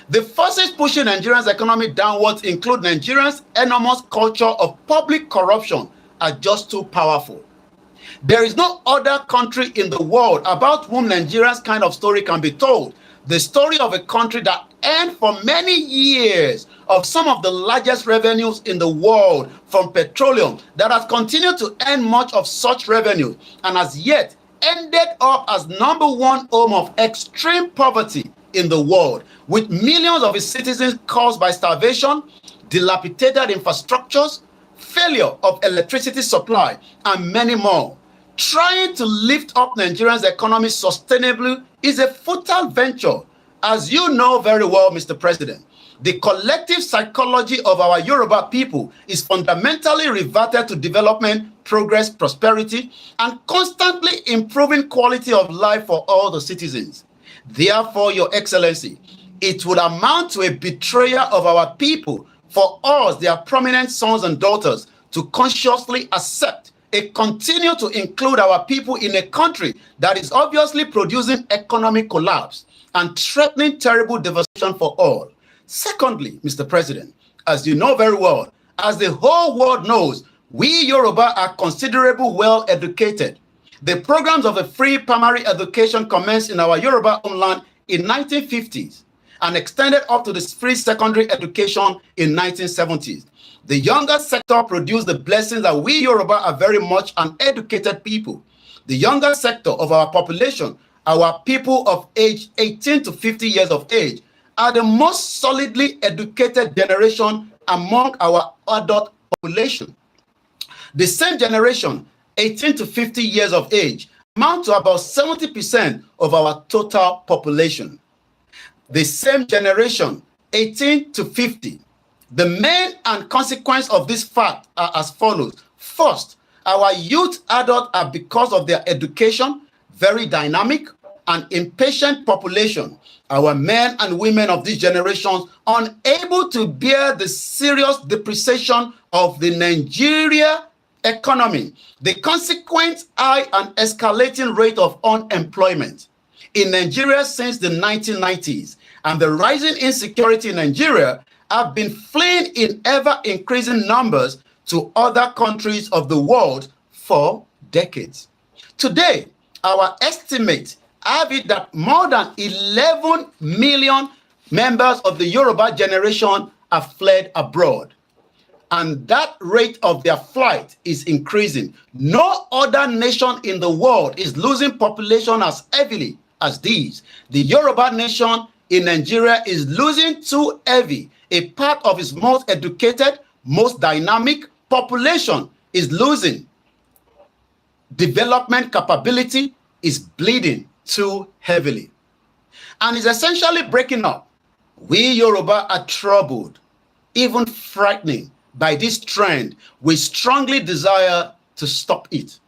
The forces pushing Nigeria's economy downwards include Nigeria's enormous culture of public corruption are just too powerful. There is no other country in the world about whom Nigeria's kind of story can be told. The story of a country that earned for many years of some of the largest revenues in the world from petroleum, that has continued to earn much of such revenue and has yet ended up as #1 home of extreme poverty in the world, with millions of its citizens caused by starvation, dilapidated infrastructures, failure of electricity supply, and many more. Trying to lift up Nigeria's economy sustainably is a futile venture. As you know very well, Mr. President, the collective psychology of our Yoruba people is fundamentally reverted to development, progress, prosperity, and constantly improving quality of life for all the citizens. Therefore, Your Excellency, it would amount to a betrayal of our people for us, their prominent sons and daughters, to consciously accept and continue to include our people in a country that is obviously producing economic collapse and threatening terrible devastation for all. Secondly, Mr. President, as you know very well, as the whole world knows, we Yoruba are considerably well educated. The programs of the free primary education commenced in our Yoruba homeland in 1950s and extended up to the free secondary education in 1970s. The younger sector produced the blessings that we Yoruba are very much an educated people. The younger sector of our population, our people of age 18 to 50 years of age, are the most solidly educated generation among our adult population. The same generation, 18 to 50 years of age, amount to about 70% of our total population. The same generation, 18 to 50. The main and consequence of this fact are as follows. First, our youth adults are, because of their education, very dynamic and impatient population. Our men and women of these generations unable to bear the serious depreciation of the Nigeria economy, the consequent high and escalating rate of unemployment in Nigeria since the 1990s, and the rising insecurity in Nigeria have been fleeing in ever-increasing numbers to other countries of the world for decades. Today, our estimate have it that more than 11 million members of the Yoruba generation have fled abroad. And that rate of their flight is increasing. No other nation in the world is losing population as heavily as these. The Yoruba nation in Nigeria is losing too heavy. A part of its most educated, most dynamic population is losing. Development capability is bleeding too heavily and is essentially breaking up. We Yoruba are troubled, even frightening by this trend. We strongly desire to stop it.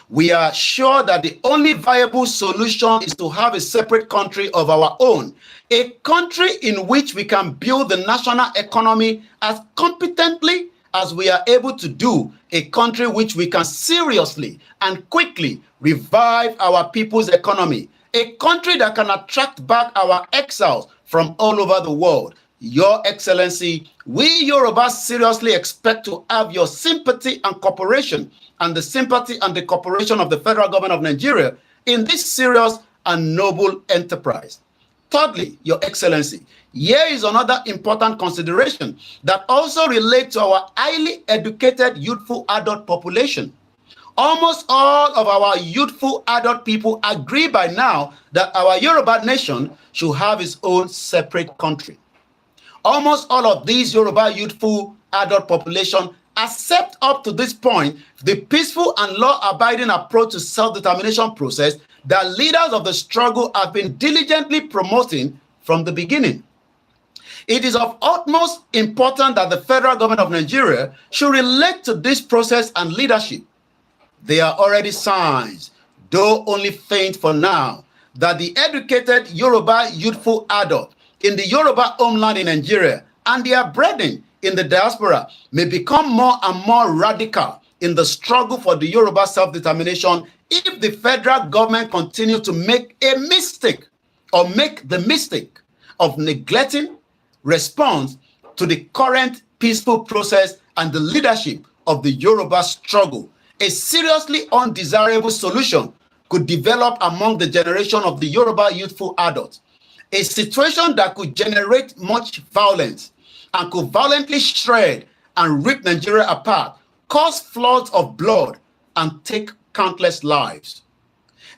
We are sure that the only viable solution is to have a separate country of our own, a country in which we can build the national economy as competently as we are able to do, a country which we can seriously and quickly revive our people's economy, a country that can attract back our exiles from all over the world. Your Excellency, we Yorubas seriously expect to have your sympathy and cooperation, and the sympathy and the cooperation of the federal government of Nigeria in this serious and noble enterprise. Thirdly, Your Excellency, here is another important consideration that also relates to our highly educated youthful adult population. Almost all of our youthful adult people agree by now that our Yoruba nation should have its own separate country. Almost all of these Yoruba youthful adult population accept up to this point the peaceful and law-abiding approach to self-determination process that leaders of the struggle have been diligently promoting from the beginning. It is of utmost importance that the federal government of Nigeria should relate to this process and leadership. There are already signs, though only faint for now, that the educated Yoruba youthful adult in the Yoruba homeland in Nigeria and their brethren in the diaspora may become more and more radical in the struggle for the Yoruba self-determination if the federal government continues to make a mistake or make the mistake of neglecting response to the current peaceful process and the leadership of the Yoruba struggle. A seriously undesirable solution could develop among the generation of the Yoruba youthful adults, a situation that could generate much violence and could violently shred and rip Nigeria apart, cause floods of blood, and take countless lives.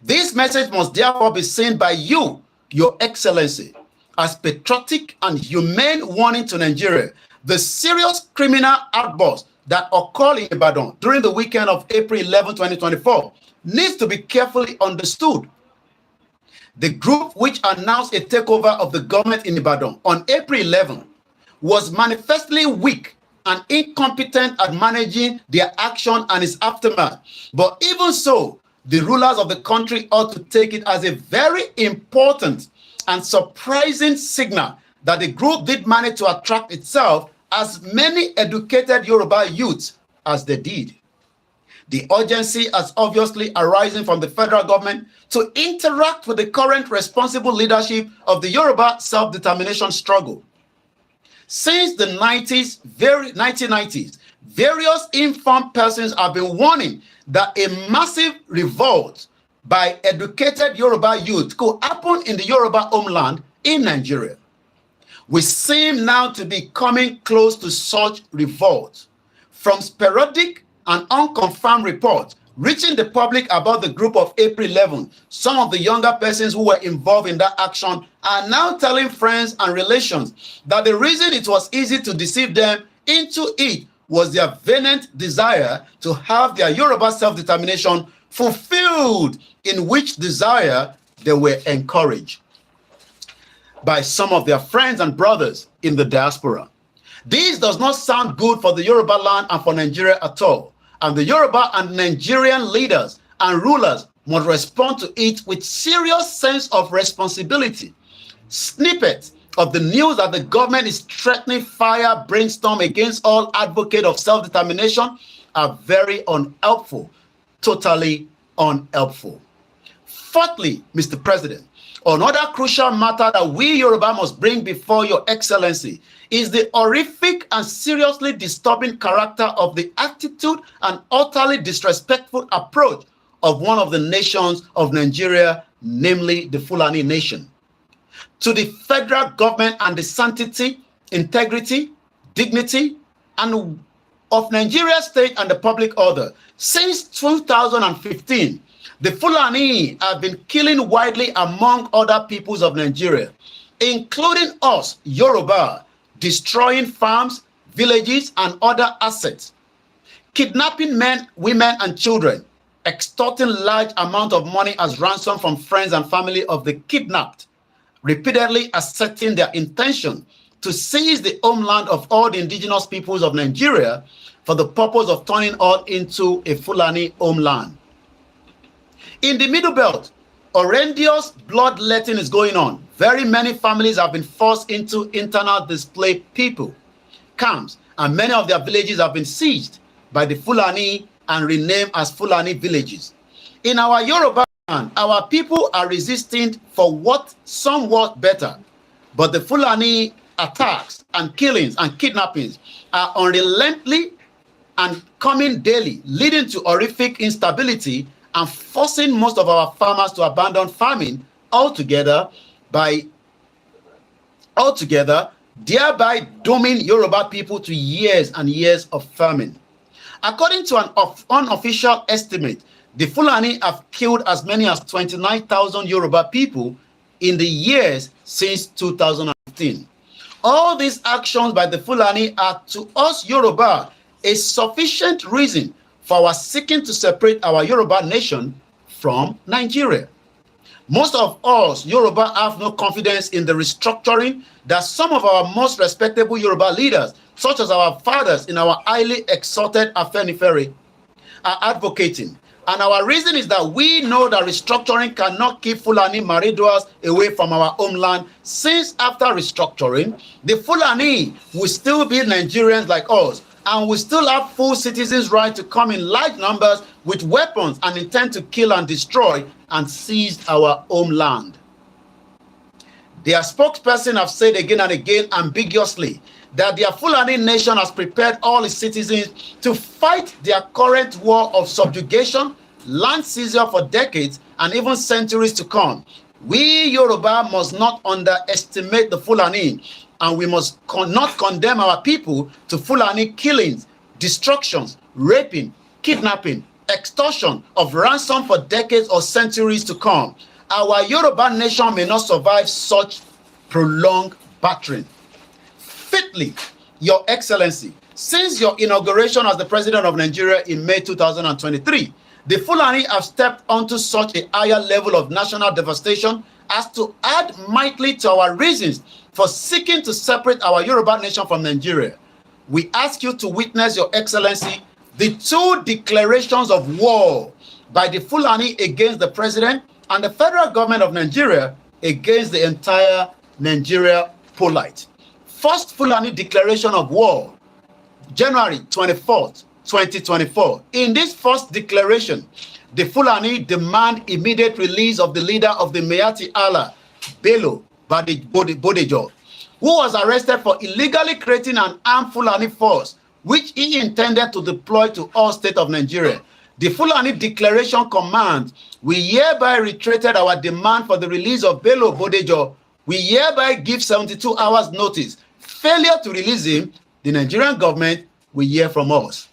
This message must therefore be seen by you, Your Excellency, as patriotic and humane warning to Nigeria. The serious criminal outburst that occurred in Ibadan during the weekend of April 11, 2024 needs to be carefully understood. The group which announced a takeover of the government in Ibadan on April 11 was manifestly weak and incompetent at managing their action and its aftermath. But even so, the rulers of the country ought to take it as a very important and surprising signal that the group did manage to attract itself as many educated Yoruba youths as they did. The urgency has obviously arisen from the federal government to interact with the current responsible leadership of the Yoruba self-determination struggle. Since the 1990s, various informed persons have been warning that a massive revolt by educated Yoruba youth could happen in the Yoruba homeland in Nigeria. We seem now to be coming close to such revolt. From sporadic and unconfirmed reports reaching the public about the group of April 11, some of the younger persons who were involved in that action are now telling friends and relations that the reason it was easy to deceive them into it was their vehement desire to have their Yoruba self-determination fulfilled, in which desire they were encouraged by some of their friends and brothers in the diaspora. This does not sound good for the Yoruba land and for Nigeria at all. And the Yoruba and Nigerian leaders and rulers must respond to it with serious sense of responsibility. Snippets of the news that the government is threatening fire brainstorm against all advocates of self-determination are very unhelpful, totally unhelpful. Fourthly, Mr. President, another crucial matter that we Yoruba must bring before Your Excellency is the horrific and seriously disturbing character of the attitude and utterly disrespectful approach of one of the nations of Nigeria, namely the Fulani nation. To the federal government and the sanctity, integrity, dignity, and of Nigeria state and the public order. Since 2015, the Fulani have been killing widely among other peoples of Nigeria, including us, Yoruba, destroying farms, villages, and other assets, kidnapping men, women, and children, extorting large amounts of money as ransom from friends and family of the kidnapped, repeatedly asserting their intention to seize the homeland of all the indigenous peoples of Nigeria for the purpose of turning all into a Fulani homeland. In the Middle Belt, horrendous bloodletting is going on. Very many families have been forced into internal displaced people camps, and many of their villages have been seized by the Fulani and renamed as Fulani villages. In our Yoruba land, our people are resisting for what somewhat better, but the Fulani attacks and killings and kidnappings are unrelenting and coming daily, leading to horrific instability and forcing most of our farmers to abandon farming altogether, thereby dooming Yoruba people to years and years of famine. According to an unofficial estimate, the Fulani have killed as many as 29,000 Yoruba people in the years since 2015. All these actions by the Fulani are to us Yoruba a sufficient reason for our seeking to separate our Yoruba nation from Nigeria. Most of us Yoruba have no confidence in the restructuring that some of our most respectable Yoruba leaders, such as our fathers in our highly exalted Afenifere, are advocating. And our reason is that we know that restructuring cannot keep Fulani Mariduas away from our homeland, since after restructuring, the Fulani will still be Nigerians like us, and will still have full citizens' right to come in large numbers with weapons and intend to kill and destroy and seize our homeland. Their spokesperson have said again and again ambiguously that their Fulani nation has prepared all its citizens to fight their current war of subjugation, land seizure for decades and even centuries to come. We Yoruba must not underestimate the Fulani, and we must not condemn our people to Fulani killings, destructions, raping, kidnapping, extortion of ransom for decades or centuries to come. Our Yoruba nation may not survive such prolonged battering. Fifthly, Your Excellency, since your inauguration as the President of Nigeria in May 2023, the Fulani have stepped onto such a higher level of national devastation as to add mightily to our reasons for seeking to separate our Yoruba nation from Nigeria. We ask you to witness, Your Excellency, the two declarations of war by the Fulani against the President and the federal government of Nigeria against the entire Nigeria polite. First Fulani declaration of war, January 24th, 2024. In this first declaration, the Fulani demand immediate release of the leader of the Mayati Allah, Bello Bodejo, who was arrested for illegally creating an armed Fulani force, which he intended to deploy to all states of Nigeria. The Fulani declaration commands, we hereby reiterated our demand for the release of Bello Bodejo. We hereby give 72 hours notice. Failure to release him, the Nigerian government will hear from us.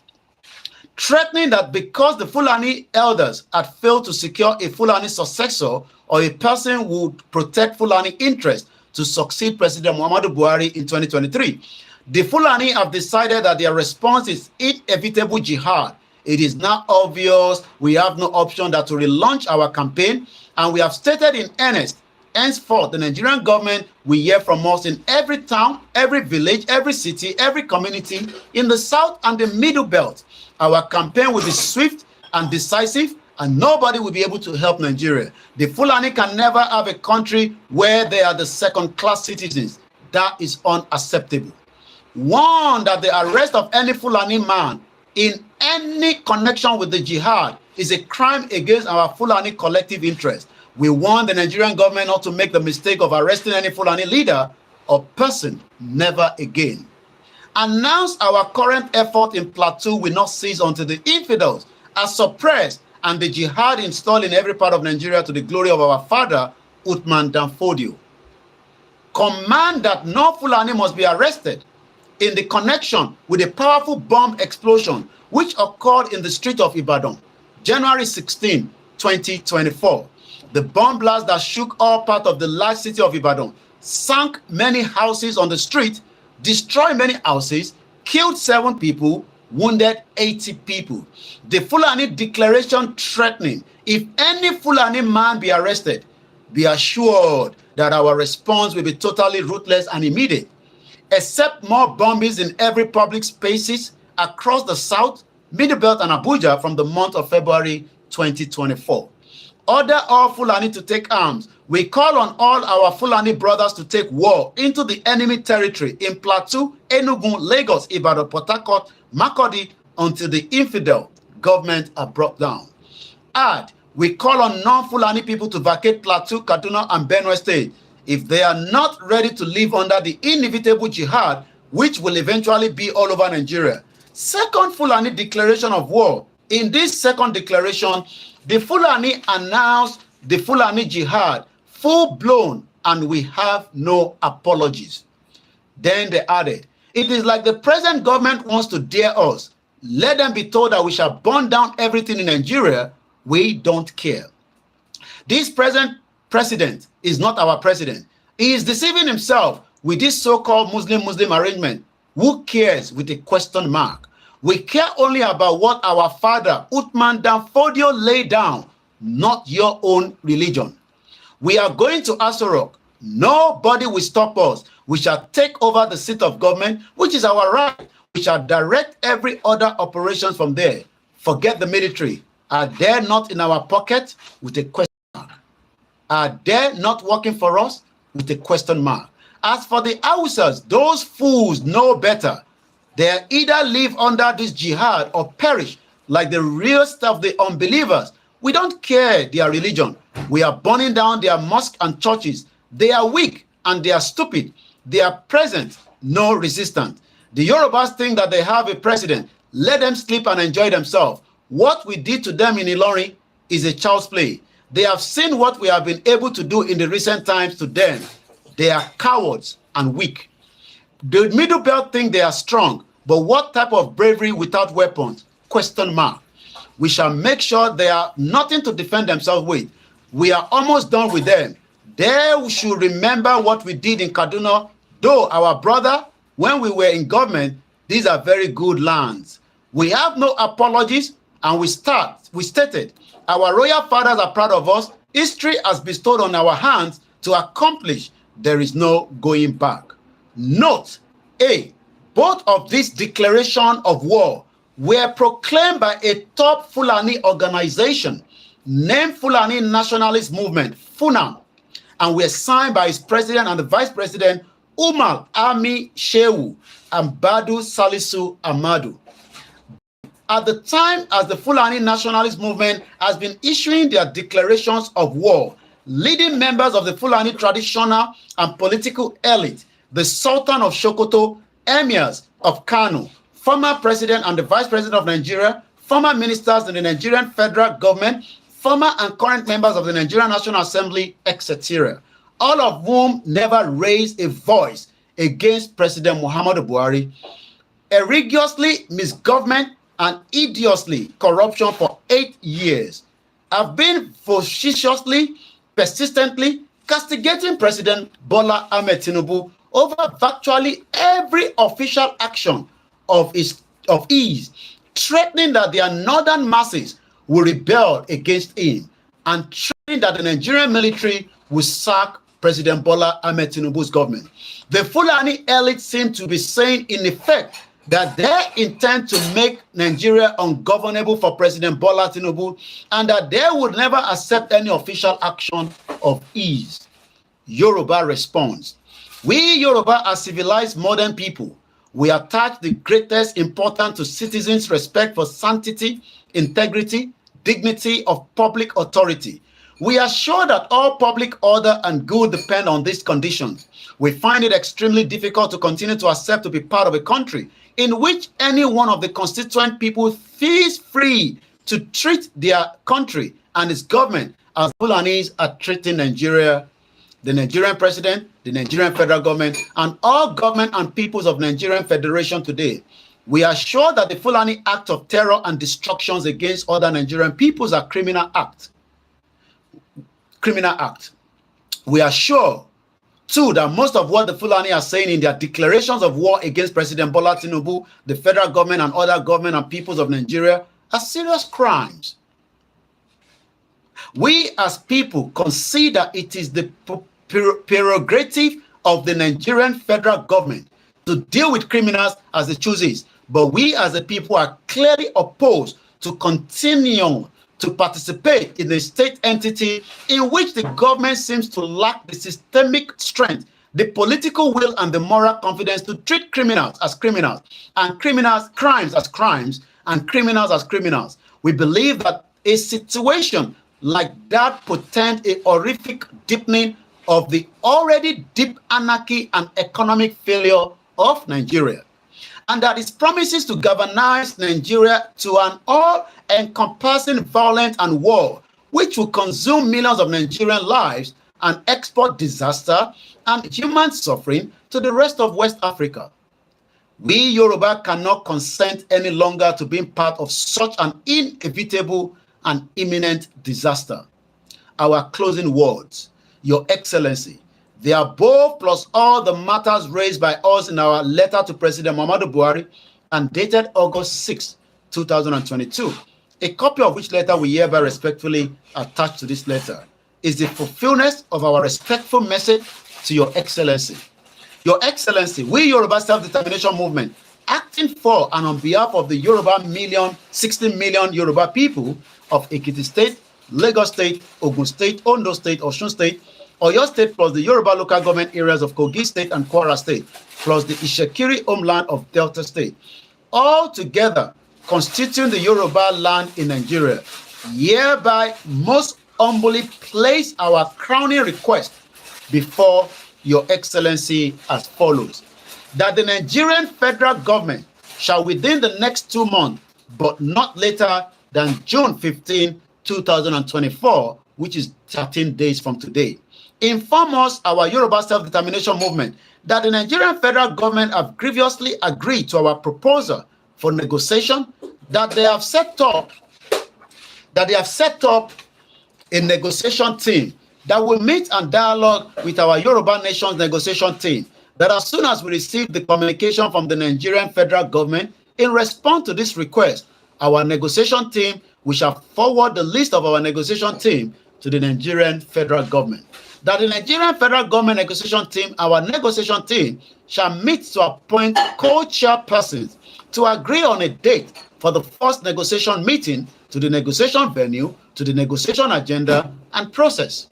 Threatening that because the Fulani elders had failed to secure a Fulani successor or a person who would protect Fulani interests to succeed President Muhammadu Buhari in 2023, the Fulani have decided that their response is inevitable jihad. It is now obvious we have no option than to relaunch our campaign, and we have stated in earnest, henceforth the Nigerian government will hear from us in every town, every village, every city, every community in the South and the Middle Belt. Our campaign will be swift and decisive, and nobody will be able to help Nigeria. The Fulani can never have a country where they are the second-class citizens. That is unacceptable. One, that the arrest of any Fulani man in any connection with the jihad is a crime against our Fulani collective interest. We want the Nigerian government not to make the mistake of arresting any Fulani leader or person, never again. Announce our current effort in Plateau will not cease until the infidels are suppressed and the jihad installed in every part of Nigeria to the glory of our father, Uthman Danfodio. Command that no Fulani must be arrested in the connection with a powerful bomb explosion which occurred in the street of Ibadan, January 16, 2024. The bomb blast that shook all parts of the large city of Ibadan sank many houses on the street, destroyed many houses, killed 7 people, wounded 80 people. The Fulani declaration threatening, if any Fulani man be arrested, be assured that our response will be totally ruthless and immediate. Except more bombings in every public spaces across the South, Middle Belt and Abuja from the month of February 2024. Order all Fulani to take arms. We call on all our Fulani brothers to take war into the enemy territory in Plateau, Enugu, Lagos, Ibadan, Port Harcourt, Makurdi until the infidel government are brought down. Add, we call on non-Fulani people to vacate Plateau, Kaduna, and Benue State if they are not ready to live under the inevitable jihad, which will eventually be all over Nigeria. Second Fulani declaration of war. In this second declaration, the Fulani announced the Fulani jihad full-blown, and we have no apologies. Then they added, it is like the present government wants to dare us. Let them be told that we shall burn down everything in Nigeria. We don't care. This present president is not our president. He is deceiving himself with this so-called Muslim arrangement. Who cares with a question mark? We care only about what our father, Uthman Danfodio, laid down, not your own religion. We are going to Asorok. Nobody will stop us. We shall take over the seat of government, which is our right. We shall direct every other operations from there. Forget the military. Are they not in our pocket? With a question mark. Are they not working for us? With a question mark. As for the Hausas, those fools know better. They either live under this jihad or perish like the rest of the unbelievers. We don't care their religion. We are burning down their mosques and churches. They are weak and they are stupid. They are present, no resistance. The Yorubas think that they have a president. Let them sleep and enjoy themselves. What we did to them in Ilorin is a child's play. They have seen what we have been able to do in the recent times to them. They are cowards and weak. The Middle Belt think they are strong, but what type of bravery without weapons? Question mark. We shall make sure they are nothing to defend themselves with. We are almost done with them. They should remember what we did in Kaduna. Though our brother, when we were in government, these are very good lands. We have no apologies, and we stated, our royal fathers are proud of us. History has bestowed on our hands to accomplish. There is no going back. Note, A, both of these declaration of war were proclaimed by a top Fulani organization named Fulani Nationalist Movement, FUNAM, and were signed by its president and the vice president, Umar Ami Shehu and Badu Salisu Amadu. At the time as the Fulani Nationalist Movement has been issuing their declarations of war, leading members of the Fulani traditional and political elite, the Sultan of Sokoto, emirs of Kano, former president and the vice president of Nigeria, former ministers in the Nigerian federal government, former and current members of the Nigerian National Assembly, etc., all of whom never raised a voice against President Muhammadu Buhari, egregiously misgovernment and idiocy corruption for 8 years, have been vociferously, persistently castigating President Bola Ahmed Tinubu over virtually every official action of his, threatening that their northern masses will rebel against him and threatening that the Nigerian military will sack President Bola Ahmed Tinubu's government. The Fulani elite seem to be saying in effect that they intend to make Nigeria ungovernable for President Bola Tinubu and that they would never accept any official action of ease. Yoruba responds, we Yoruba are civilized modern people. We attach the greatest importance to citizens' respect for sanctity, integrity, dignity of public authority. We are sure that all public order and good depend on these conditions. We find it extremely difficult to continue to accept to be part of a country in which any one of the constituent people feels free to treat their country and its government as Fulanis are treating Nigeria, the Nigerian president, the Nigerian federal government, and all government and peoples of Nigerian Federation today. We are sure that the Fulani act of terror and destructions against other Nigerian peoples are criminal act. We are sure, too, that most of what the Fulani are saying in their declarations of war against President Bola Tinubu, the federal government, and other government and peoples of Nigeria are serious crimes. We as people consider it is the prerogative of the Nigerian federal government to deal with criminals as it chooses, but we as a people are clearly opposed to continue to participate in a state entity in which the government seems to lack the systemic strength, the political will, and the moral confidence to treat criminals as criminals, and crimes as crimes, and criminals as criminals. We believe that a situation like that portends a horrific deepening of the already deep anarchy and economic failure of Nigeria, and that its promises to galvanize Nigeria to an all-encompassing violence and war, which will consume millions of Nigerian lives and export disaster and human suffering to the rest of West Africa. We Yoruba cannot consent any longer to being part of such an inevitable and imminent disaster. Our closing words, Your Excellency, the above plus all the matters raised by us in our letter to President Muhammadu Buhari and dated August 6, 2022, a copy of which letter we hereby respectfully attach to this letter, is the fulfillment of our respectful message to Your Excellency. Your Excellency, we Yoruba Self-Determination Movement, acting for and on behalf of the 60 million Yoruba people of Ekiti State, Lagos State, Ogun State, Ondo State, Osun State, Oyo State, plus the Yoruba local government areas of Kogi State and Kwara State, plus the Ishekiri homeland of Delta State, all together constituting the Yoruba land in Nigeria, hereby most humbly place our crowning request before Your Excellency as follows: that the Nigerian federal government shall within the next 2 months, but not later than June 15, 2024, which is 13 days from today, inform us, our Yoruba Self-Determination Movement, that the Nigerian federal government have grievously agreed to our proposal for negotiation, that they have set up a negotiation team that will meet and dialogue with our Yoruba Nation's negotiation team, that as soon as we receive the communication from the Nigerian federal government in response to this request, our negotiation team, we shall forward the list of our negotiation team to the Nigerian federal government. That the Nigerian federal government negotiation team, our negotiation team, shall meet to appoint co-chairpersons to agree on a date for the first negotiation meeting, to the negotiation venue, to the negotiation agenda and process.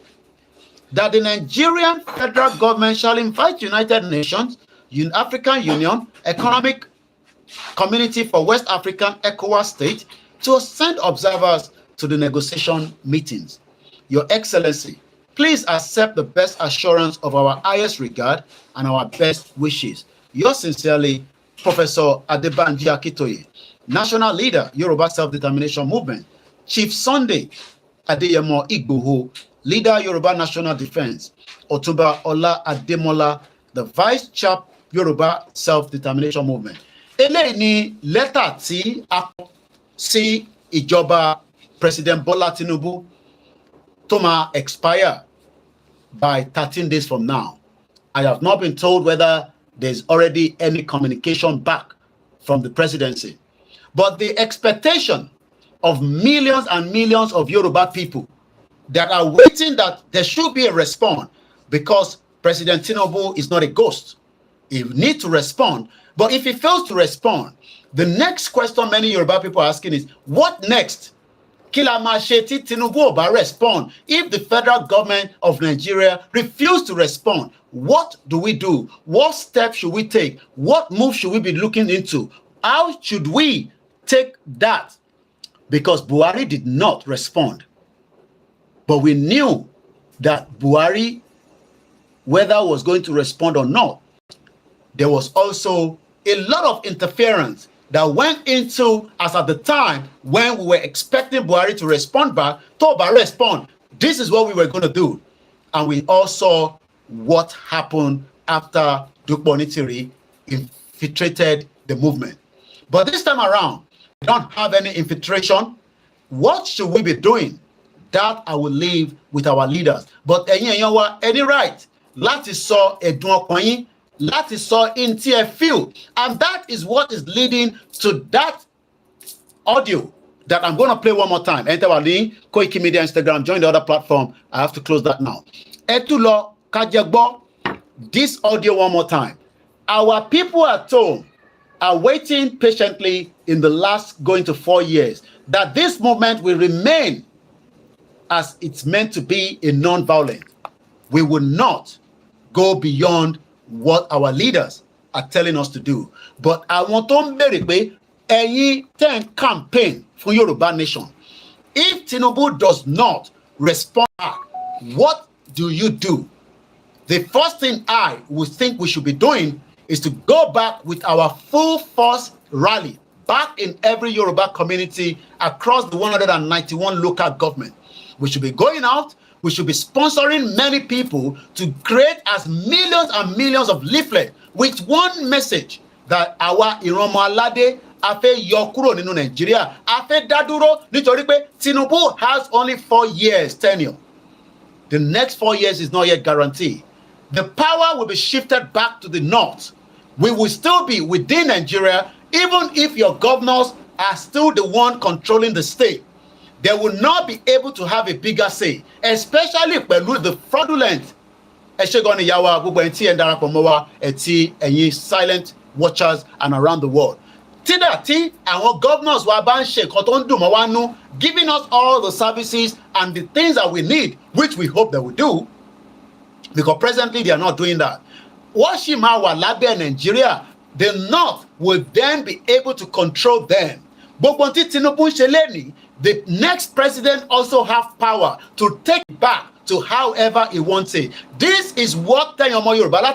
That the Nigerian federal government shall invite United Nations, African Union, Economic Community for West African ECOWAS state to send observers to the negotiation meetings. Your Excellency, please accept the best assurance of our highest regard and our best wishes. Yours sincerely, Professor Adebanji Akitoye, National Leader, Yoruba Self-Determination Movement, Chief Sunday Adeyemo Igboho, Leader, Yoruba National Defense, Otunba Ola Ademola, the Vice Chair, Yoruba Self-Determination Movement. Eléyìí ni lẹ́tà tí a kọ sí ìjọba President Bola Tinubu tó máa expire by 13 days from now. I have not been told whether there's already any communication back from the presidency. But the expectation of millions and millions of Yoruba people that are waiting that there should be a response, because President Tinubu is not a ghost. He needs to respond. But if he fails to respond, the next question many Yoruba people are asking is, what next? Kí la máa ṣe tí Tinubu ò bá respond? If the federal government of Nigeria refuses to respond, what do we do? What steps should we take? What move should we be looking into? How should we take that? Because Buhari did not respond. But we knew that Buhari, whether was going to respond or not, there was also a lot of interference that went into, as at the time when we were expecting Buhari to respond back, to respond, this is what we were going to do. And we all saw what happened after Dukbonitiri infiltrated the movement. But this time around, we don't have any infiltration. What should we be doing? That I will leave with our leaders. But any right, láti sọ ẹ̀dùn ọkàn yín, láti sọ in tí ẹ feel. And that is what is leading to that audio that I'm going to play one more time. Enter our link, Koikimedia Instagram, join the other platform. I have to close that now. Etulo Kajagbo, this audio one more time. Our people at home are waiting patiently in the last going to 4 years that this movement will remain as it's meant to be a non-violent. We will not go beyond what our leaders are telling us to do. But I want to béèrè pé ẹ̀yin campaign for Yoruba nation. If Tinubu does not respond back, what do you do? The first thing I would think we should be doing is to go back with our full force rally back in every Yoruba community across the 191 local government. We should be going out. We should be sponsoring many people to create as millions and millions of leaflets with one message that our Iromo Alade afe yọ kúrò nínú Nigeria, afe dá dúró nítorí pé Tinubu has only 4 years tenure. The next 4 years is not yet guaranteed. The power will be shifted back to the north. We will still be within Nigeria, even if your governors are still the one controlling the state. They will not be able to have a bigger say, especially with the fraudulent silent watchers and around the world. Our governors were giving us all the services and the things that we need, which we hope they will do, because presently they are not doing that. Washimawa Labe Nigeria, the North will then be able to control them. The next president also have power to take back to however he wants it. This is what Yoruba Yoruba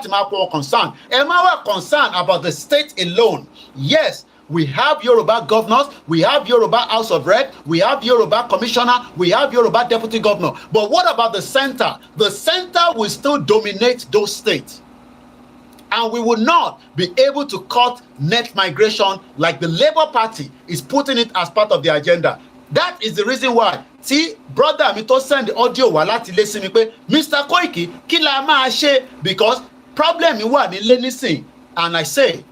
concerned. Emawa concerned about the state alone. Yes, we have Yoruba governors, we have Yoruba House of Rep, we have Yoruba commissioner, we have Yoruba deputy governor. But what about the center? The center will still dominate those states. And we will not be able to cut net migration like the Labour Party is putting it as part of the agenda. That is the reason why. See, brother, me to send the audio wa láti lé sí mi pé Mr. Koiki, kí la máa ṣe, because problem mi wà nílé nísìn. And I say,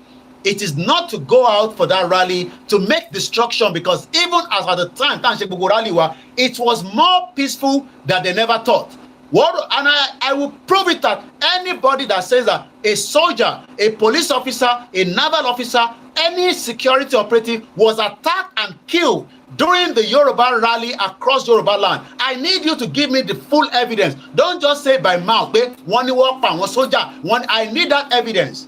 it is not to go out for that rally to make destruction, because even as at the time, it was more peaceful than they never thought. And I will prove it that anybody that says that a soldier, a police officer, a naval officer, any security operative was attacked and killed during the Yoruba rally across Yoruba land, I need you to give me the full evidence. Don't just say by mouth, I need that evidence.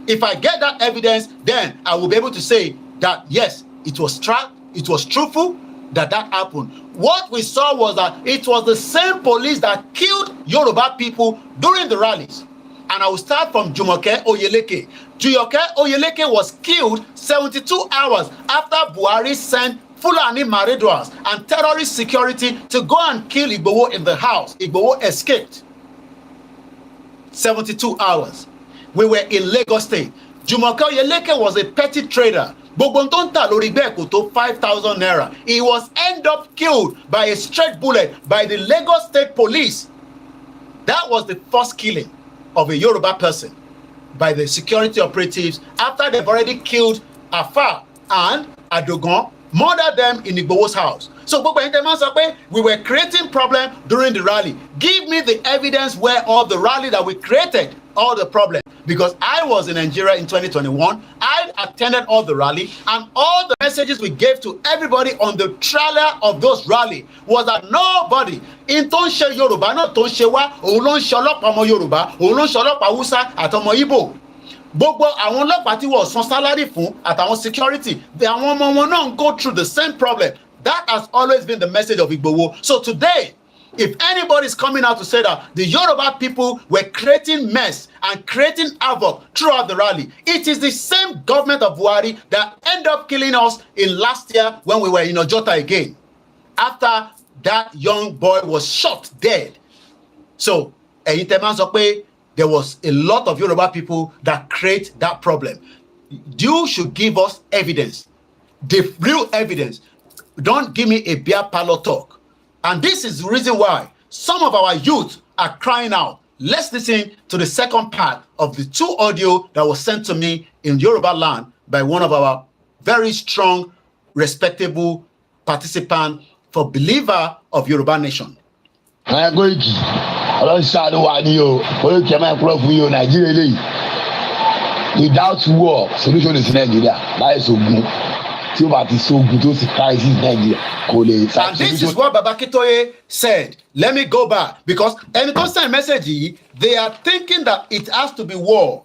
If I get that evidence, then I will be able to say that yes, it was truthful that happened. What we saw was that it was the same police that killed Yoruba people during the rallies. And I will start from Jumoke Oyeleke. Jumoke Oyeleke was killed 72 hours after Buhari sent Fulani Mareduas and terrorist security to go and kill Igboho in the house. Igboho escaped. 72 hours. We were in Lagos State. Jumoke Oyeleke was a petty trader. Bogbontonta Loribeko to 5,000 naira. He was end up killed by a straight bullet by the Lagos State Police. That was the first killing of a Yoruba person by the security operatives after they've already killed Afar and Adogon, murdered them in Igboho's house. So we were creating problem during the rally. Give me the evidence where all the rally that we created all the problem, because I was in Nigeria in 2021. I attended all the rally, and all the messages we gave to everybody on the trailer of those rally was that nobody in Tonshe Yoruba, not Tonshe wa, Olon Shalop Amo Yoruba, Olon Shalop Awusa, Atomo Ibo. Gbogbo àwọn ọlọ́pàá tí wọ́n san salary fún àtàwọn security, àwọn ọmọ wọn náà go through the same problem. That has always been the message of Igboho. So today, If anybody's coming out to say that the Yoruba people were creating mess and creating havoc throughout the rally, it is the same government of Buhari that ended up killing us in last year when we were in Ojota again, after that young boy was shot dead. So, there was a lot of Yoruba people that create that problem. You should give us evidence, the real evidence. Don't give me a beer parlor talk. And this is the reason why some of our youth are crying out. Let's listen to the second part of the 2 audio that was sent to me in Yoruba land by one of our very strong, respectable participants for believer of Yoruba nation. Koiki, without war, solution is Nigeria. That is so good. And this is what Baba Akintoye said. Let me go back, because anytime send message, they are thinking that it has to be war.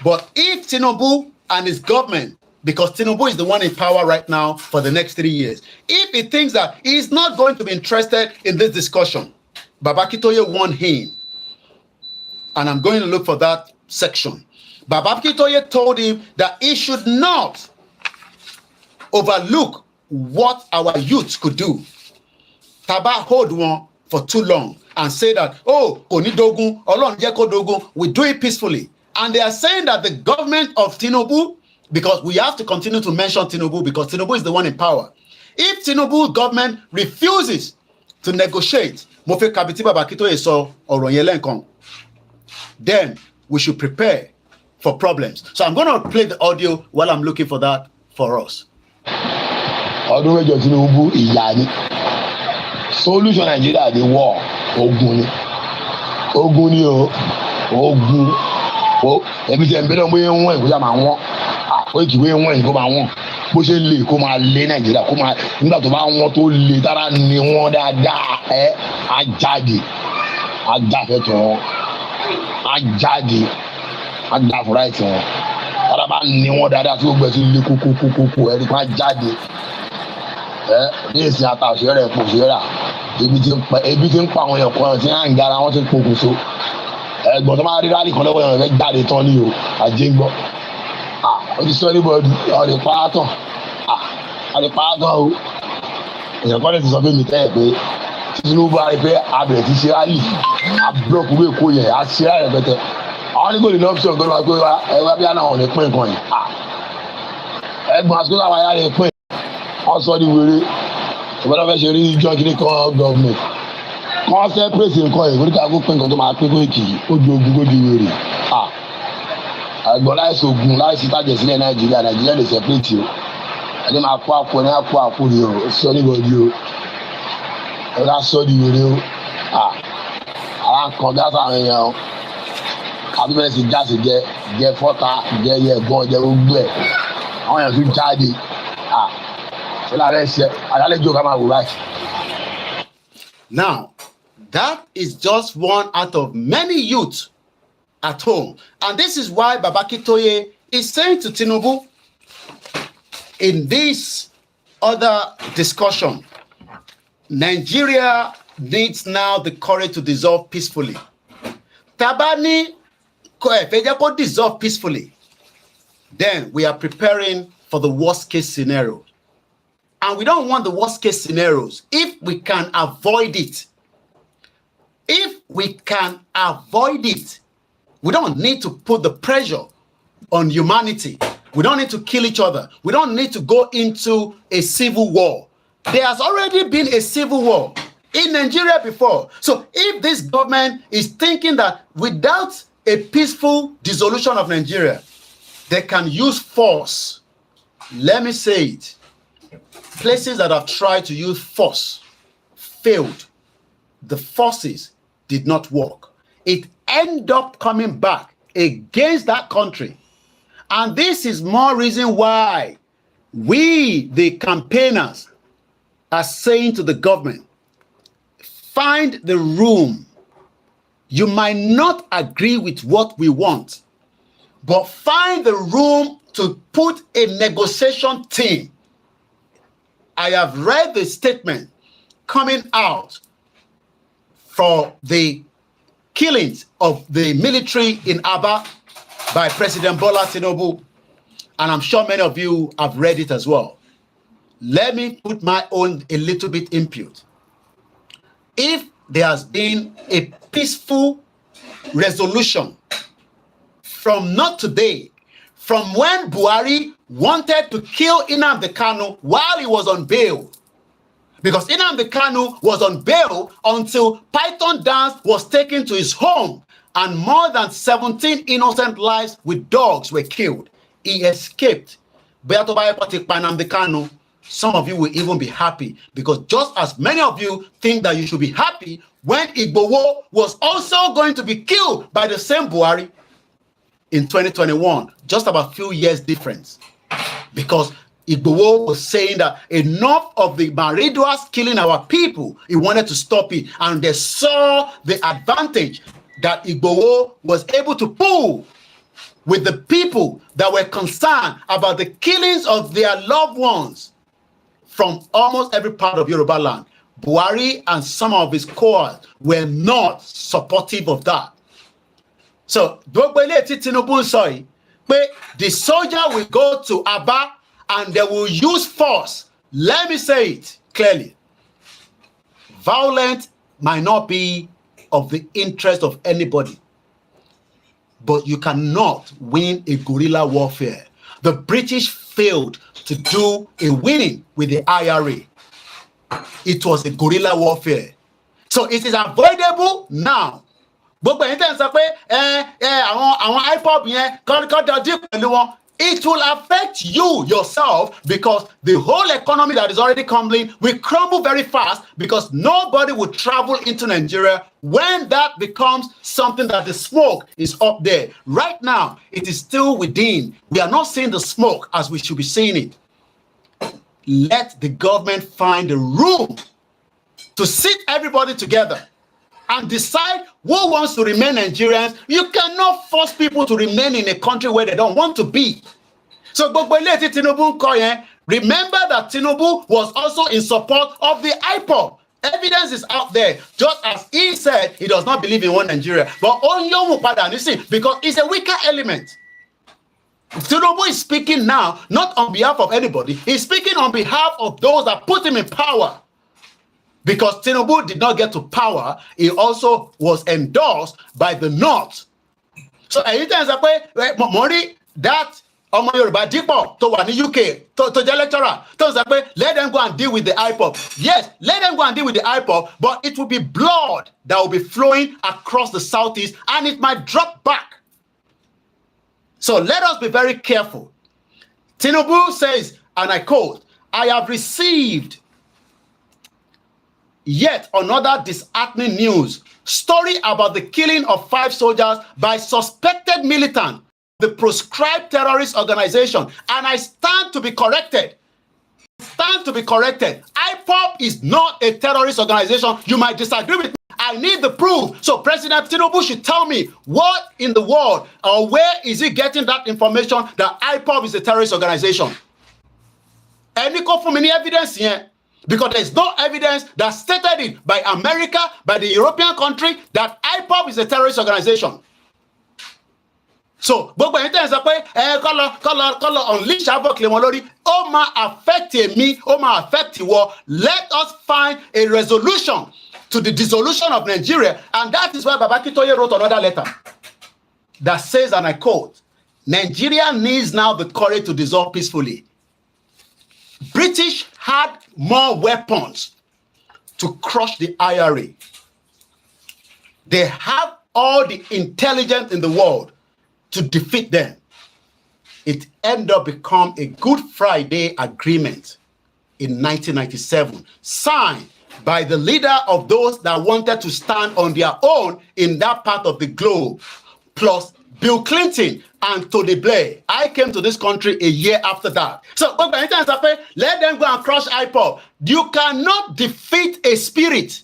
But if Tinubu and his government, because Tinubu is the one in power right now for the next 3 years, if he thinks that he is not going to be interested in this discussion, Baba Akintoye warned him. And I'm going to look for that section. Baba Akintoye told him that he should not overlook what our youths could do. Taba hold one for too long and say that, oh, Onidogun, Olorun je ko dogun, we do it peacefully. And they are saying that the government of Tinubu, because we have to continue to mention Tinubu because Tinubu is the one in power. If Tinubu government refuses to negotiate, Mofe Kabiti Baba Akintoye so ọ̀rọ̀ yẹn lẹ́ǹkan, then we should prepare for problems. So I'm going to play the audio while I'm looking for that for us. Ọdún mẹ́jọ Tinubu ìyá ni. Solution Nigeria dey war. Ogun ni. Ogun ni o. Ogun. O ẹbí tí ẹ ń bẹ́ẹ̀ lọ́mọ yẹn wọ́n ìkójà máa wọ́n. Ó ìkìwé wọ́n ìkó máa wọ́n. Bó ṣe lè kó máa lé Nàìjíríà kó máa nígbà tó bá wọ́n tó lè tára ni wọ́n dáadáa ẹ̀ á jáde. Á jáfẹ́tọ̀ wọn. Á jáde. Á dá fúra ìtì wọn. Tára bá ní wọn dáadáa tí ó gbẹ sí ilé kókókókó ẹ̀rí kan á jáde. Ní ìsìn ata òṣèré rẹ̀ pò òṣèré rà. Ebi ti ń pa àwọn èèyàn kan tí wọ́n ń gara wọ́n ti ń pokùnso. Ẹ̀gbọ́n tó máa rí rálì kan lọ́wọ́ èèyàn rẹ̀ jáde tán ní o. Àjẹ́ ń gbọ́. Ó ti sọ anybody ọ̀rẹ́ pàátàn. Ọ̀rẹ́ pàátàn o. Èèyàn kan lè ti sọ fún mi tẹ́lẹ̀ pé Tinubu á rí pé abẹ̀rẹ̀ ti ṣe rálì. A búlọ̀kù bí èkó yẹn á ṣe rálì rẹpẹtẹ. Àwọn nígbò ní option gbọ́dọ̀ wá pé ẹwà bí àná wọn lè pín nǹkan yìí. Ẹ̀gbọ́n àsìkò táwọn ayá lè pín. Wọ́n sọ ní wéré. Ìgbọ́dọ̀ fẹ́ ṣe rí ìjọ kiri kan gọ́ọ̀mẹ̀ntì. Wọ́n fẹ́ pèsè nǹkan yìí. Oníkà kó pín nǹkan tó máa pín Koiki. Ó ju ogun kó ju wéré. Ẹ̀gbọ́n láìsí ogun láìsí tájẹ̀ sílẹ̀ Nàìjíríà lè separate o. Ẹni máa kó àpò ní àpò àpò ni o. Ó sọ níbọ̀dí o. Ó dá sọ ní wéré o. Àwọn kan gáàsì àwọn èèyàn o. Àbí bẹ́ẹ̀ sì gáàsì jẹ fọ́ta jẹ yẹ ẹ̀gbọ́n jẹ gbogbo ẹ̀. Àwọn èèyàn tún jáde. Now, that is just one out of many youth at home. And this is why Baba Akintoye is saying to Tinubu in this other discussion, Nigeria needs now the courage to dissolve peacefully. Tabani ko dissolve peacefully. Then we are preparing for the worst case scenario. And we don't want the worst case scenarios if we can avoid it. If we can avoid it, we don't need to put the pressure on humanity. We don't need to kill each other. We don't need to go into a civil war. There has already been a civil war in Nigeria before. So if this government is thinking that without a peaceful dissolution of Nigeria, they can use force, let me say it. Places that have tried to use force failed. The forces did not work. It ended up coming back against that country. And this is more reason why we, the campaigners, are saying to the government, find the room. You might not agree with what we want, but find the room to put a negotiation team. I have read the statement coming out for the killings of the military in Aba by President Bola Tinubu, and I'm sure many of you have read it as well. Let me put my own a little bit input. If there has been a peaceful resolution from not today, from when Buhari wanted to kill Nnamdi Kanu while he was on bail, because Nnamdi Kanu was on bail until Python Dance was taken to his home and more than 17 innocent lives with dogs were killed. He escaped. Some of you will even be happy, because just as many of you think that you should be happy when Igboho was also going to be killed by the same Buhari in 2021, just about a few years difference, because Igboho was saying that enough of the Mariduas killing our people, he wanted to stop it, and they saw the advantage that Igboho was able to pull with the people that were concerned about the killings of their loved ones from almost every part of Yoruba land. Buhari and some of his cohorts were not supportive of that. So, the soldier will go to Aba and they will use force. Let me say it clearly. Violence might not be of the interest of anybody, but you cannot win a guerrilla warfare. The British failed to do a winning with the IRA. It was a guerrilla warfare. So it is avoidable now. It will affect you yourself, because the whole economy that is already crumbling will crumble very fast, because nobody will travel into Nigeria when that becomes something that the smoke is up there. Right now, it is still within. We are not seeing the smoke as we should be seeing it. Let the government find the room to sit everybody together and decide who wants to remain Nigerians. You cannot force people to remain in a country where they don't want to be. So, remember that Tinubu was also in support of the IPOB. Evidence is out there. Just as he said, he does not believe in one Nigeria. But because it's a weaker element. Tinubu is speaking now, not on behalf of anybody. He's speaking on behalf of those that put him in power. Because Tinubu did not get to power, he also was endorsed by the North. So anytime Mori, that Yoruba Dipo to one UK to the lecturer, let them go and deal with the IPOB. Yes, let them go and deal with the IPOB, but it will be blood that will be flowing across the southeast, and it might drop back. So let us be very careful. Tinubu says, and I quote, "I have received yet another disheartening news story about the killing of 5 soldiers by suspected militants, the proscribed terrorist organization, and I stand to be corrected. Stand to be corrected. IPOB is not a terrorist organization. You might disagree with me. I need the proof. So President Tinubu should tell me what in the world, or where is he getting that information that IPOB is a terrorist organization? Any evidence here? Because there's no evidence that stated it by America, by the European country, that IPOB is a terrorist organization. So, unleash affect me, affect you. Let us find a resolution to the dissolution of Nigeria. And that is why Babaki Toye wrote another letter that says, and I quote, "Nigeria needs now the courage to dissolve peacefully." British had more weapons to crush the IRA. They have all the intelligence in the world to defeat them. It ended up becoming a Good Friday Agreement in 1997, signed by the leader of those that wanted to stand on their own in that part of the globe, plus Bill Clinton and Tony Blair. I came to this country a year after that. So, let them go and crush IPOB. You cannot defeat a spirit.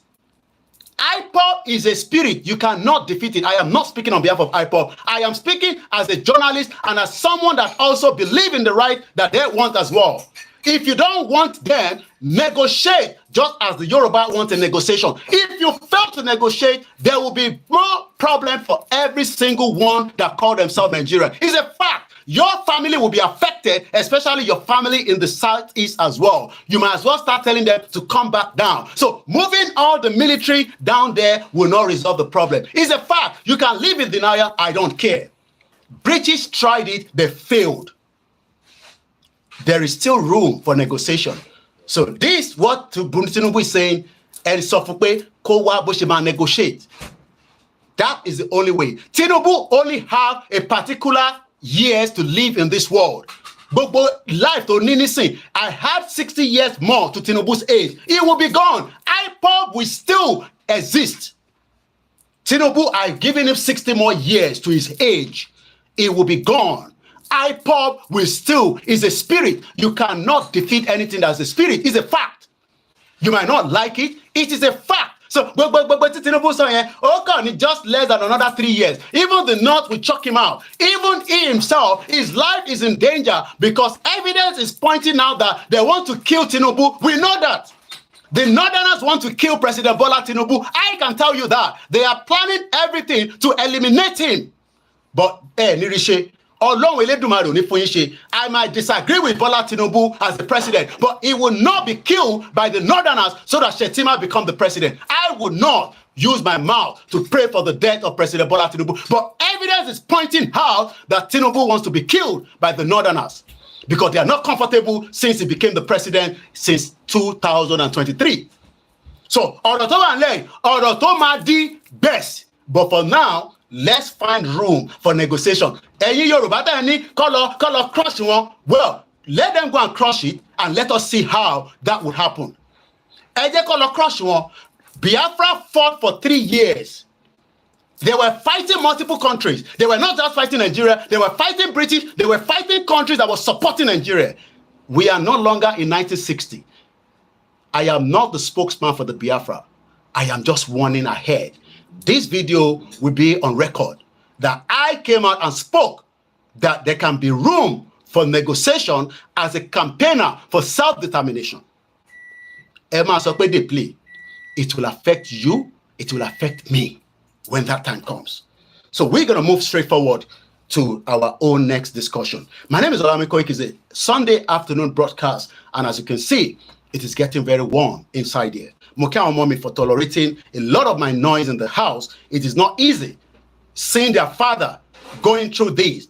IPOB is a spirit. You cannot defeat it. I am not speaking on behalf of IPOB. I am speaking as a journalist and as someone that also believes in the right that they want as well. If you don't want them, negotiate. just as the Yoruba want a negotiation. If you fail to negotiate, there will be more problem for every single one that call themselves Nigerian. It's a fact. Your family will be affected, especially your family in the southeast as well. You might as well start telling them to come back down. So moving all the military down there will not resolve the problem. It's a fact. You can live in denial. I don't care. British tried it. They failed. There is still room for negotiation. So this what Tinubu is saying, and Sofupe Kowa Bushima negotiate. That is the only way. Tinubu only have a particular years to live in this world. But life to Ninisi, I have 60 years more to Tinubu's age. It will be gone. IPOB will still exist. Tinubu, I've given him 60 more years to his age. It will be gone. IPOB will still is a spirit. You cannot defeat anything that's a spirit. It's a fact. You might not like it. It is a fact. So, but Tinubu saying, okay, just less than another 3 years. Even the North will chuck him out. Even he himself, his life is in danger because evidence is pointing out that they want to kill Tinubu. We know that. The Northerners want to kill President Bola Tinubu. I can tell you that. They are planning everything to eliminate him. But, Nirishe, I might disagree with Bola Tinubu as the president, but he will not be killed by the Northerners so that Shetima become the president. I would not use my mouth to pray for the death of President Bola Tinubu, but evidence is pointing out that Tinubu wants to be killed by the Northerners because they are not comfortable since he became the president since 2023. So, best, but for now, let's find room for negotiation. Yoruba crush one. Well, let them go and crush it and let us see how that would happen. Crush one. Biafra fought for 3 years. They were fighting multiple countries. They were not just fighting Nigeria. They were fighting British. They were fighting countries that were supporting Nigeria. We are no longer in 1960. I am not the spokesman for the Biafra. I am just warning ahead. This video will be on record that I came out and spoke that there can be room for negotiation as a campaigner for self-determination. Emma Sokwe they play. It will affect you. It will affect me when that time comes. So we're going to move straight forward to our own next discussion. My name is OLAYOMI KOIKI. It's a Sunday afternoon broadcast. And as you can see, it is getting very warm inside here. Mokia Mommy for tolerating a lot of my noise in the house. It is not easy seeing their father going through this.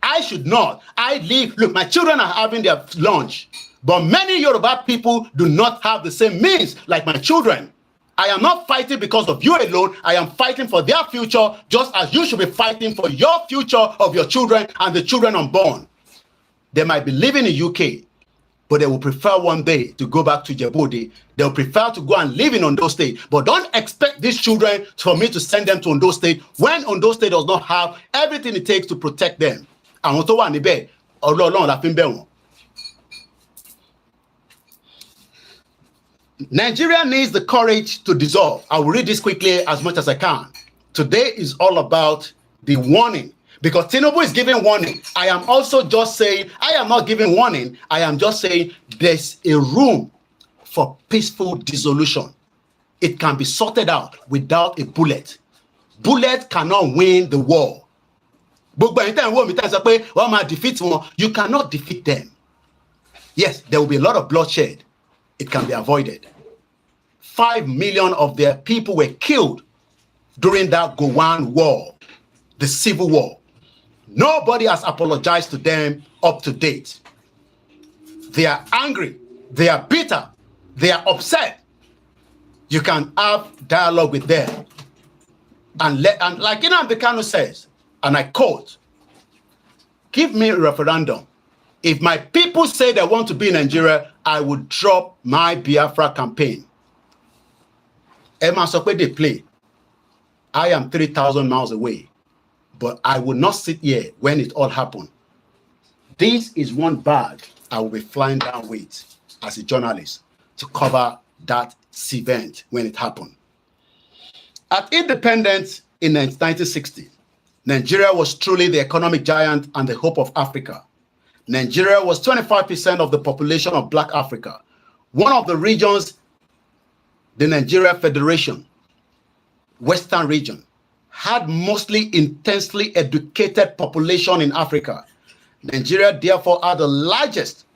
I should not. I live. Look, my children are having their lunch, but many Yoruba people do not have the same means like my children. I am not fighting because of you alone. I am fighting for their future, just as you should be fighting for your future of your children and the children unborn. They might be living in UK, but they will prefer one day to go back to Djibouti. They'll prefer to go and live in Ondo State. But don't expect these children for me to send them to Ondo State when Ondo State does not have everything it takes to protect them. Nigeria needs the courage to dissolve. I will read this quickly as much as I can. Today is all about the warning. Because Tinubu is giving warning. I am also just saying, I am not giving warning. I am just saying there's a room for peaceful dissolution. It can be sorted out without a bullet. Bullet cannot win the war. You cannot defeat them. Yes, there will be a lot of bloodshed. It can be avoided. 5 million of their people were killed during that Gowan war, the civil war. Nobody has apologized to them up to date. They are angry. They are bitter. They are upset. You can have dialogue with them. And like the Kanu says, and I quote, give me a referendum. If my people say they want to be in Nigeria, I would drop my Biafra campaign. Emma Sokwe they play. I am 3,000 miles away. But I will not sit here when it all happened. This is one bag I will be flying down with as a journalist to cover that event when it happened. At independence in 1960, Nigeria was truly the economic giant and the hope of Africa. Nigeria was 25% of the population of Black Africa, one of the regions the Nigeria Federation, Western region, had mostly intensely educated population in Africa. Nigeria therefore had the largest,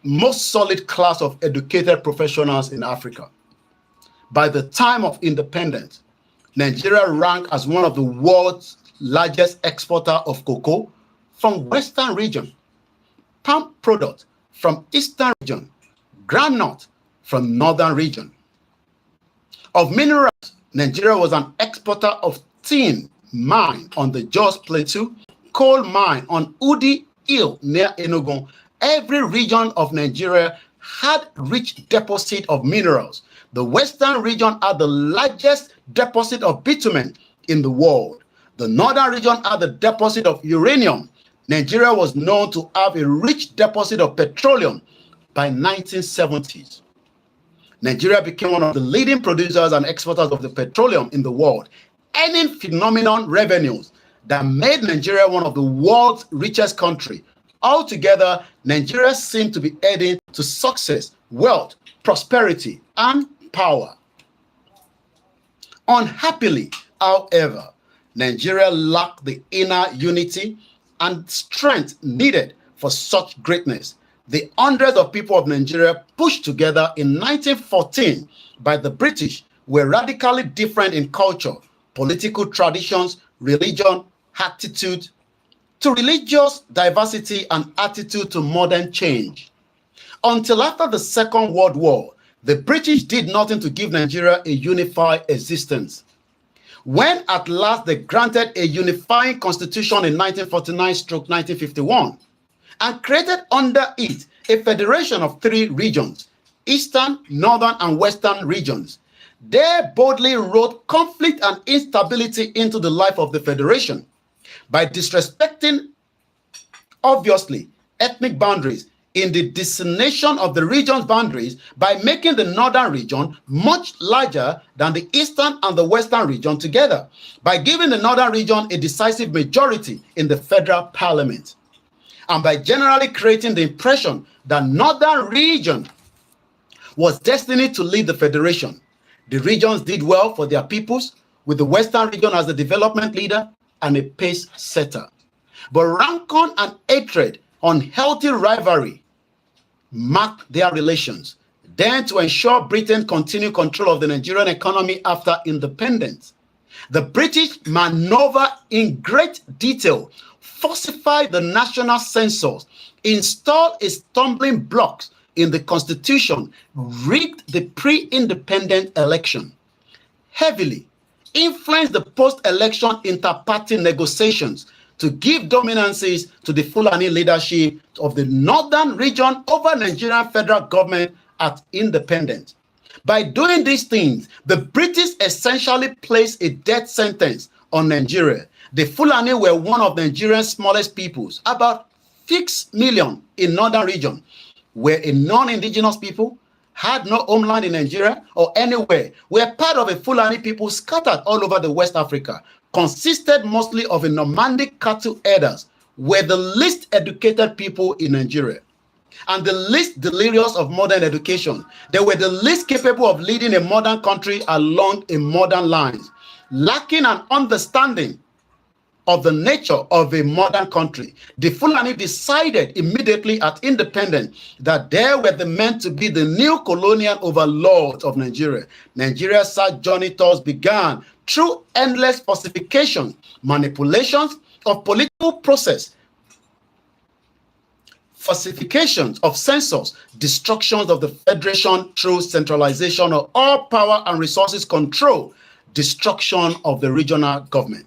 most solid class of educated professionals in Africa. By the time of independence, Nigeria ranked as one of the world's largest exporter of cocoa from Western region, palm product from Eastern region, groundnut from Northern region. Of minerals, Nigeria was an exporter of tin mine on the Jos Plateau, coal mine on Udi Hill near Enugu. Every region of Nigeria had rich deposit of minerals. The Western region had the largest deposit of bitumen in the world. The Northern region had the deposit of uranium. Nigeria was known to have a rich deposit of petroleum by 1970s. Nigeria became one of the leading producers and exporters of the petroleum in the world, earning phenomenal revenues that made Nigeria one of the world's richest countries. Altogether, Nigeria seemed to be heading to success, wealth, prosperity, and power. Unhappily, however, Nigeria lacked the inner unity and strength needed for such greatness. The hundreds of people of Nigeria pushed together in 1914 by the British were radically different in culture, political traditions, religion, attitude to religious diversity, and attitude to modern change. Until after the Second World War, the British did nothing to give Nigeria a unified existence. When at last they granted a unifying constitution in 1949-1951 and created under it a federation of 3 regions, Eastern, Northern, and Western regions, they boldly wrote conflict and instability into the life of the federation by disrespecting, obviously, ethnic boundaries in the designation of the region's boundaries by making the northern region much larger than the eastern and the western region together, by giving the northern region a decisive majority in the federal parliament, and by generally creating the impression that northern region was destined to lead the federation. The regions did well for their peoples, with the western region as the development leader and a pace setter. But rancor and hatred, unhealthy rivalry marked their relations. Then, to ensure Britain continued control of the Nigerian economy after independence, the British maneuvered in great detail, falsified the national census, installed a stumbling block in the constitution, rigged the pre-independent election, heavily influenced the post-election inter-party negotiations to give dominances to the Fulani leadership of the northern region over Nigerian federal government at independence. By doing these things, the British essentially placed a death sentence on Nigeria. The Fulani were one of Nigeria's smallest peoples, about 6 million in northern region, were a non-indigenous people, had no homeland in Nigeria or anywhere, were part of a Fulani people scattered all over the West Africa, consisted mostly of a nomadic cattle herders, were the least educated people in Nigeria and the least delirious of modern education. They were the least capable of leading a modern country along a modern lines, lacking an understanding of the nature of a modern country. The Fulani decided immediately at independence that they were the meant to be the new colonial overlords of Nigeria. Nigeria's sad journey thus began through endless falsifications, manipulations of political process, falsifications of census, destructions of the federation through centralization of all power and resources control, destruction of the regional government.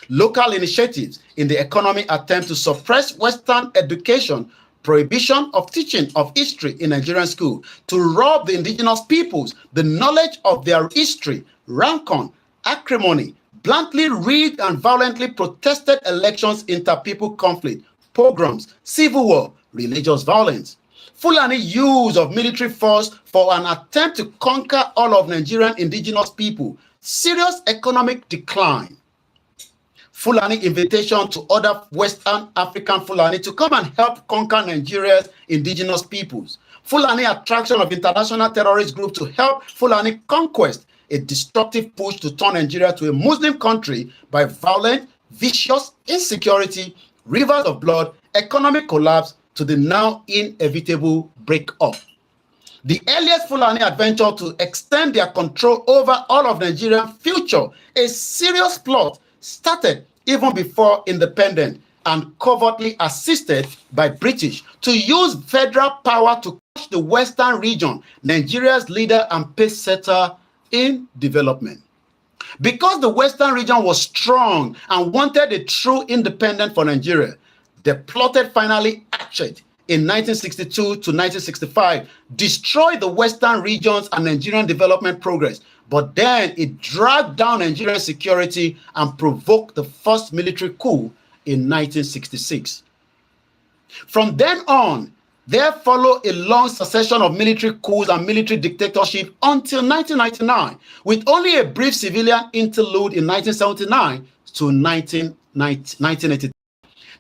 Local initiatives in the economy attempt to suppress Western education, prohibition of teaching of history in Nigerian school, to rob the indigenous peoples the knowledge of their history, rancor, acrimony, bluntly rigged and violently protested elections, inter-people conflict, pogroms, civil war, religious violence. Fulani use of military force for an attempt to conquer all of Nigerian indigenous people, serious economic decline. Fulani invitation to other Western African Fulani to come and help conquer Nigeria's indigenous peoples. Fulani attraction of international terrorist groups to help Fulani conquest, a destructive push to turn Nigeria to a Muslim country by violent, vicious insecurity, rivers of blood, economic collapse, to the now inevitable break-up. The earliest Fulani adventure to extend their control over all of Nigeria's future, a serious plot started even before independence and covertly assisted by British to use federal power to crush the Western region, Nigeria's leader and pace setter in development. Because the Western region was strong and wanted a true independence for Nigeria, they plotted finally actually in 1962 to 1965, destroyed the Western regions and Nigerian development progress, but then it dragged down Nigerian security and provoked the first military coup in 1966. From then on, there followed a long succession of military coups and military dictatorship until 1999, with only a brief civilian interlude in 1979 to 1983.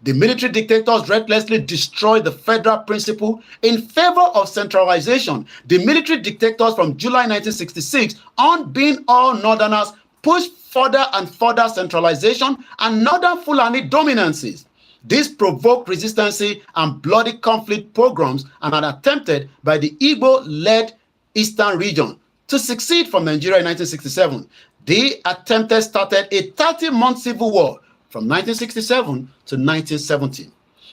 The military dictators recklessly destroyed the federal principle in favor of centralization. The military dictators from July 1966, on being all northerners, pushed further and further centralization and northern Fulani dominances. This provoked resistance and bloody conflict pogroms and are attempted by the Igbo-led Eastern region to succeed from Nigeria in 1967. The attempted started a 30-month civil war from 1967 to 1970,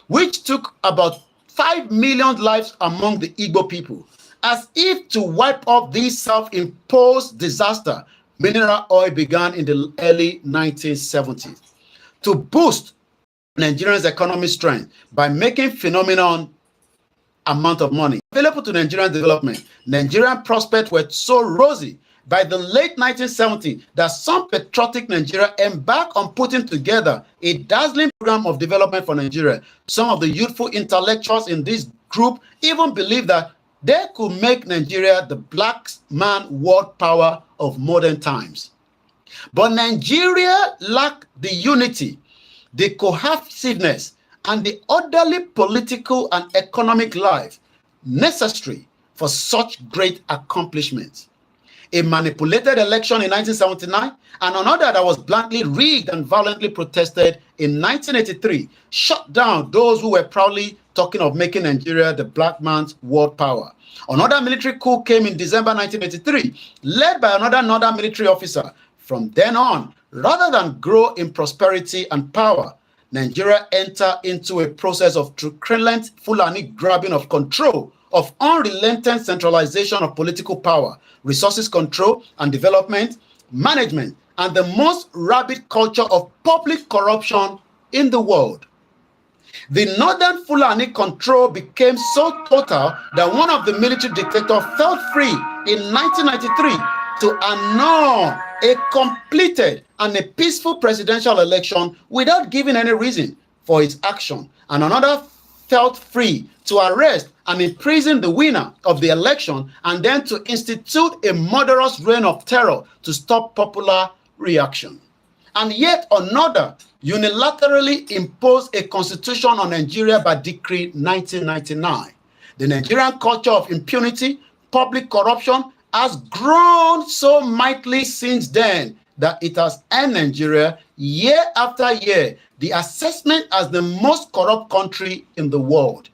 which took about 5 million lives among the Igbo people. As if to wipe off this self-imposed disaster, mineral oil began in the early 1970s to boost Nigerians' economic strength by making phenomenon amount of money available to Nigerian development. Nigerian prospects were so rosy by the late 1970s that some patriotic Nigeria embarked on putting together a dazzling program of development for Nigeria. Some of the youthful intellectuals in this group even believed that they could make Nigeria the black man world power of modern times. But Nigeria lacked the unity, the cohesiveness, and the orderly political and economic life necessary for such great accomplishments. A manipulated election in 1979 and another that was bluntly rigged and violently protested in 1983 shut down those who were proudly talking of making Nigeria the black man's world power. Another military coup came in December 1983, led by another northern military officer. From then on, rather than grow in prosperity and power, Nigeria entered into a process of truculent Fulani grabbing of control, of unrelenting centralization of political power, resources control and development, management, and the most rabid culture of public corruption in the world. The northern Fulani control became so total that one of the military dictators felt free in 1993 to annul a completed and a peaceful presidential election without giving any reason for his action, and another felt free to arrest and imprison the winner of the election and then to institute a murderous reign of terror to stop popular reaction. And yet another unilaterally imposed a constitution on Nigeria by Decree 1999. The Nigerian culture of impunity, public corruption has grown so mightily since then that it has earned Nigeria year after year the assessment as the most corrupt country in the world.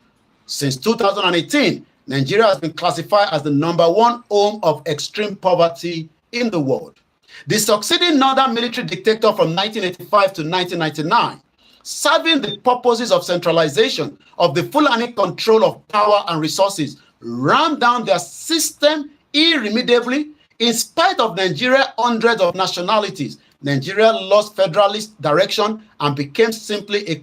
Since 2018, Nigeria has been classified as the #1 home of extreme poverty in the world. The succeeding northern military dictator from 1985 to 1999, serving the purposes of centralization of the Fulani control of power and resources, rammed down their system irremediably. In spite of Nigeria hundreds of nationalities, Nigeria lost federalist direction and became simply a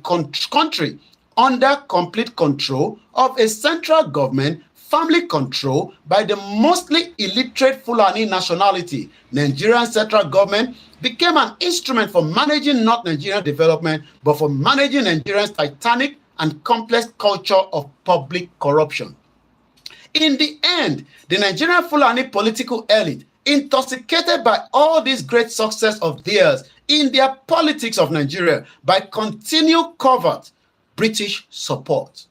country under complete control of a central government, family control by the mostly illiterate Fulani nationality. Nigerian central government became an instrument for managing not Nigerian development, but for managing Nigeria's titanic and complex culture of public corruption. In the end, the Nigerian Fulani political elite, intoxicated by all this great success of theirs in their politics of Nigeria by continued covert British support,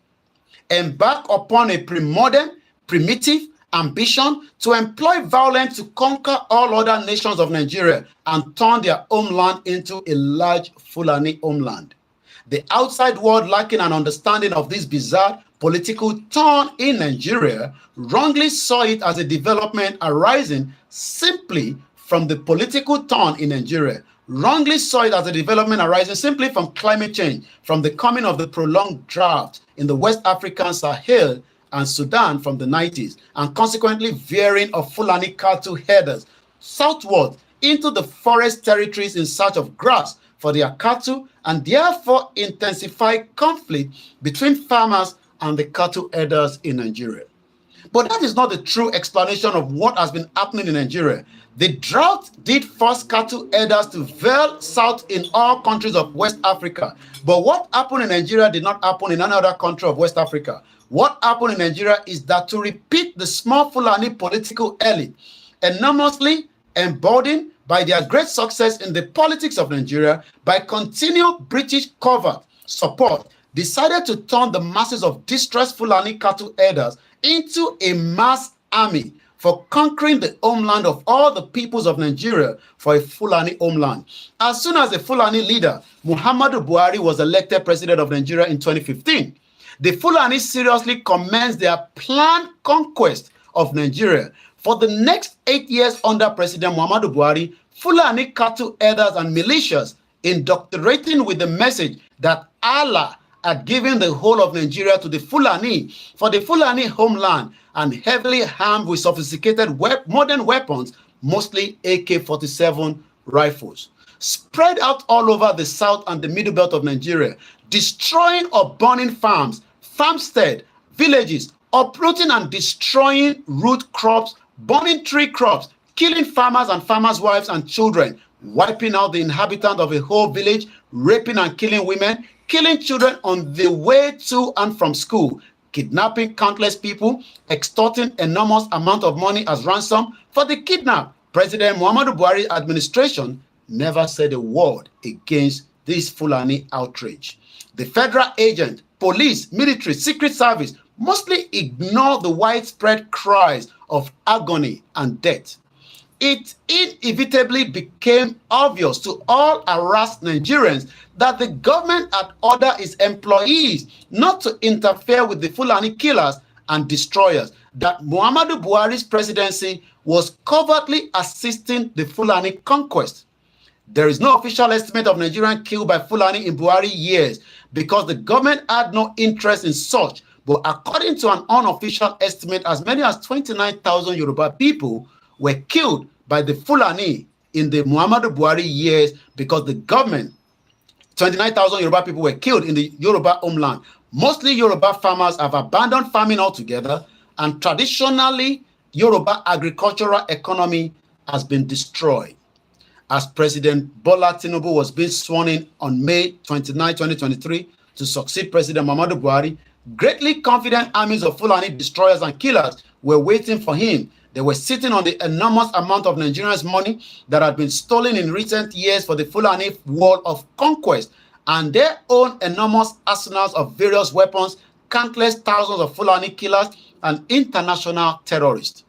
embark upon a pre-modern, primitive ambition to employ violence to conquer all other nations of Nigeria and turn their homeland into a large Fulani homeland. The outside world, lacking an understanding of this bizarre political turn in Nigeria, wrongly saw it as a development arising simply from the political turn in Nigeria, wrongly saw it as a development arising simply from climate change, from the coming of the prolonged drought in the West African Sahel and Sudan from the 90s, and consequently veering of Fulani cattle herders southward into the forest territories in search of grass for their cattle, and therefore intensify conflict between farmers and the cattle herders in Nigeria. But that is not the true explanation of what has been happening in Nigeria. The drought did force cattle herders to veer south in all countries of West Africa. But what happened in Nigeria did not happen in any other country of West Africa. What happened in Nigeria is that, to repeat the small Fulani political elite, enormously emboldened by their great success in the politics of Nigeria, by continued British covert support, decided to turn the masses of distressed Fulani cattle herders into a mass army for conquering the homeland of all the peoples of Nigeria for a Fulani homeland. As soon as the Fulani leader, Muhammadu Buhari, was elected president of Nigeria in 2015, the Fulani seriously commenced their planned conquest of Nigeria. For the next 8 years under President Muhammadu Buhari, Fulani cattle herders and militias, indoctrinating with the message that Allah had given the whole of Nigeria to the Fulani for the Fulani homeland, and heavily armed with sophisticated modern weapons, mostly AK-47 rifles, spread out all over the south and the middle belt of Nigeria, destroying or burning farms, farmstead, villages, uprooting and destroying root crops, burning tree crops, killing farmers and farmers' wives and children, wiping out the inhabitants of a whole village, raping and killing women, killing children on the way to and from school, kidnapping countless people, extorting enormous amount of money as ransom for the kidnap. President Muhammadu Buhari administration never said a word against this Fulani outrage. The federal agent, police, military, secret service mostly ignore the widespread cries of agony and death. It inevitably became obvious to all harassed Nigerians that the government had ordered its employees not to interfere with the Fulani killers and destroyers, that Muhammadu Buhari's presidency was covertly assisting the Fulani conquest. There is no official estimate of Nigerians killed by Fulani in Buhari years because the government had no interest in such, but according to an unofficial estimate, as many as 29,000 Yoruba people were killed by the Fulani in the Muhammadu Buhari years, because the government, 29,000 Yoruba people were killed in the Yoruba homeland. Mostly Yoruba farmers have abandoned farming altogether, and traditionally, Yoruba agricultural economy has been destroyed. As President Bola Tinubu was being sworn in on May 29, 2023 to succeed President Muhammadu Buhari, greatly confident armies of Fulani destroyers and killers were waiting for him. They were sitting on the enormous amount of Nigerians' money that had been stolen in recent years for the Fulani war of conquest, and their own enormous arsenals of various weapons, countless thousands of Fulani killers and international terrorists.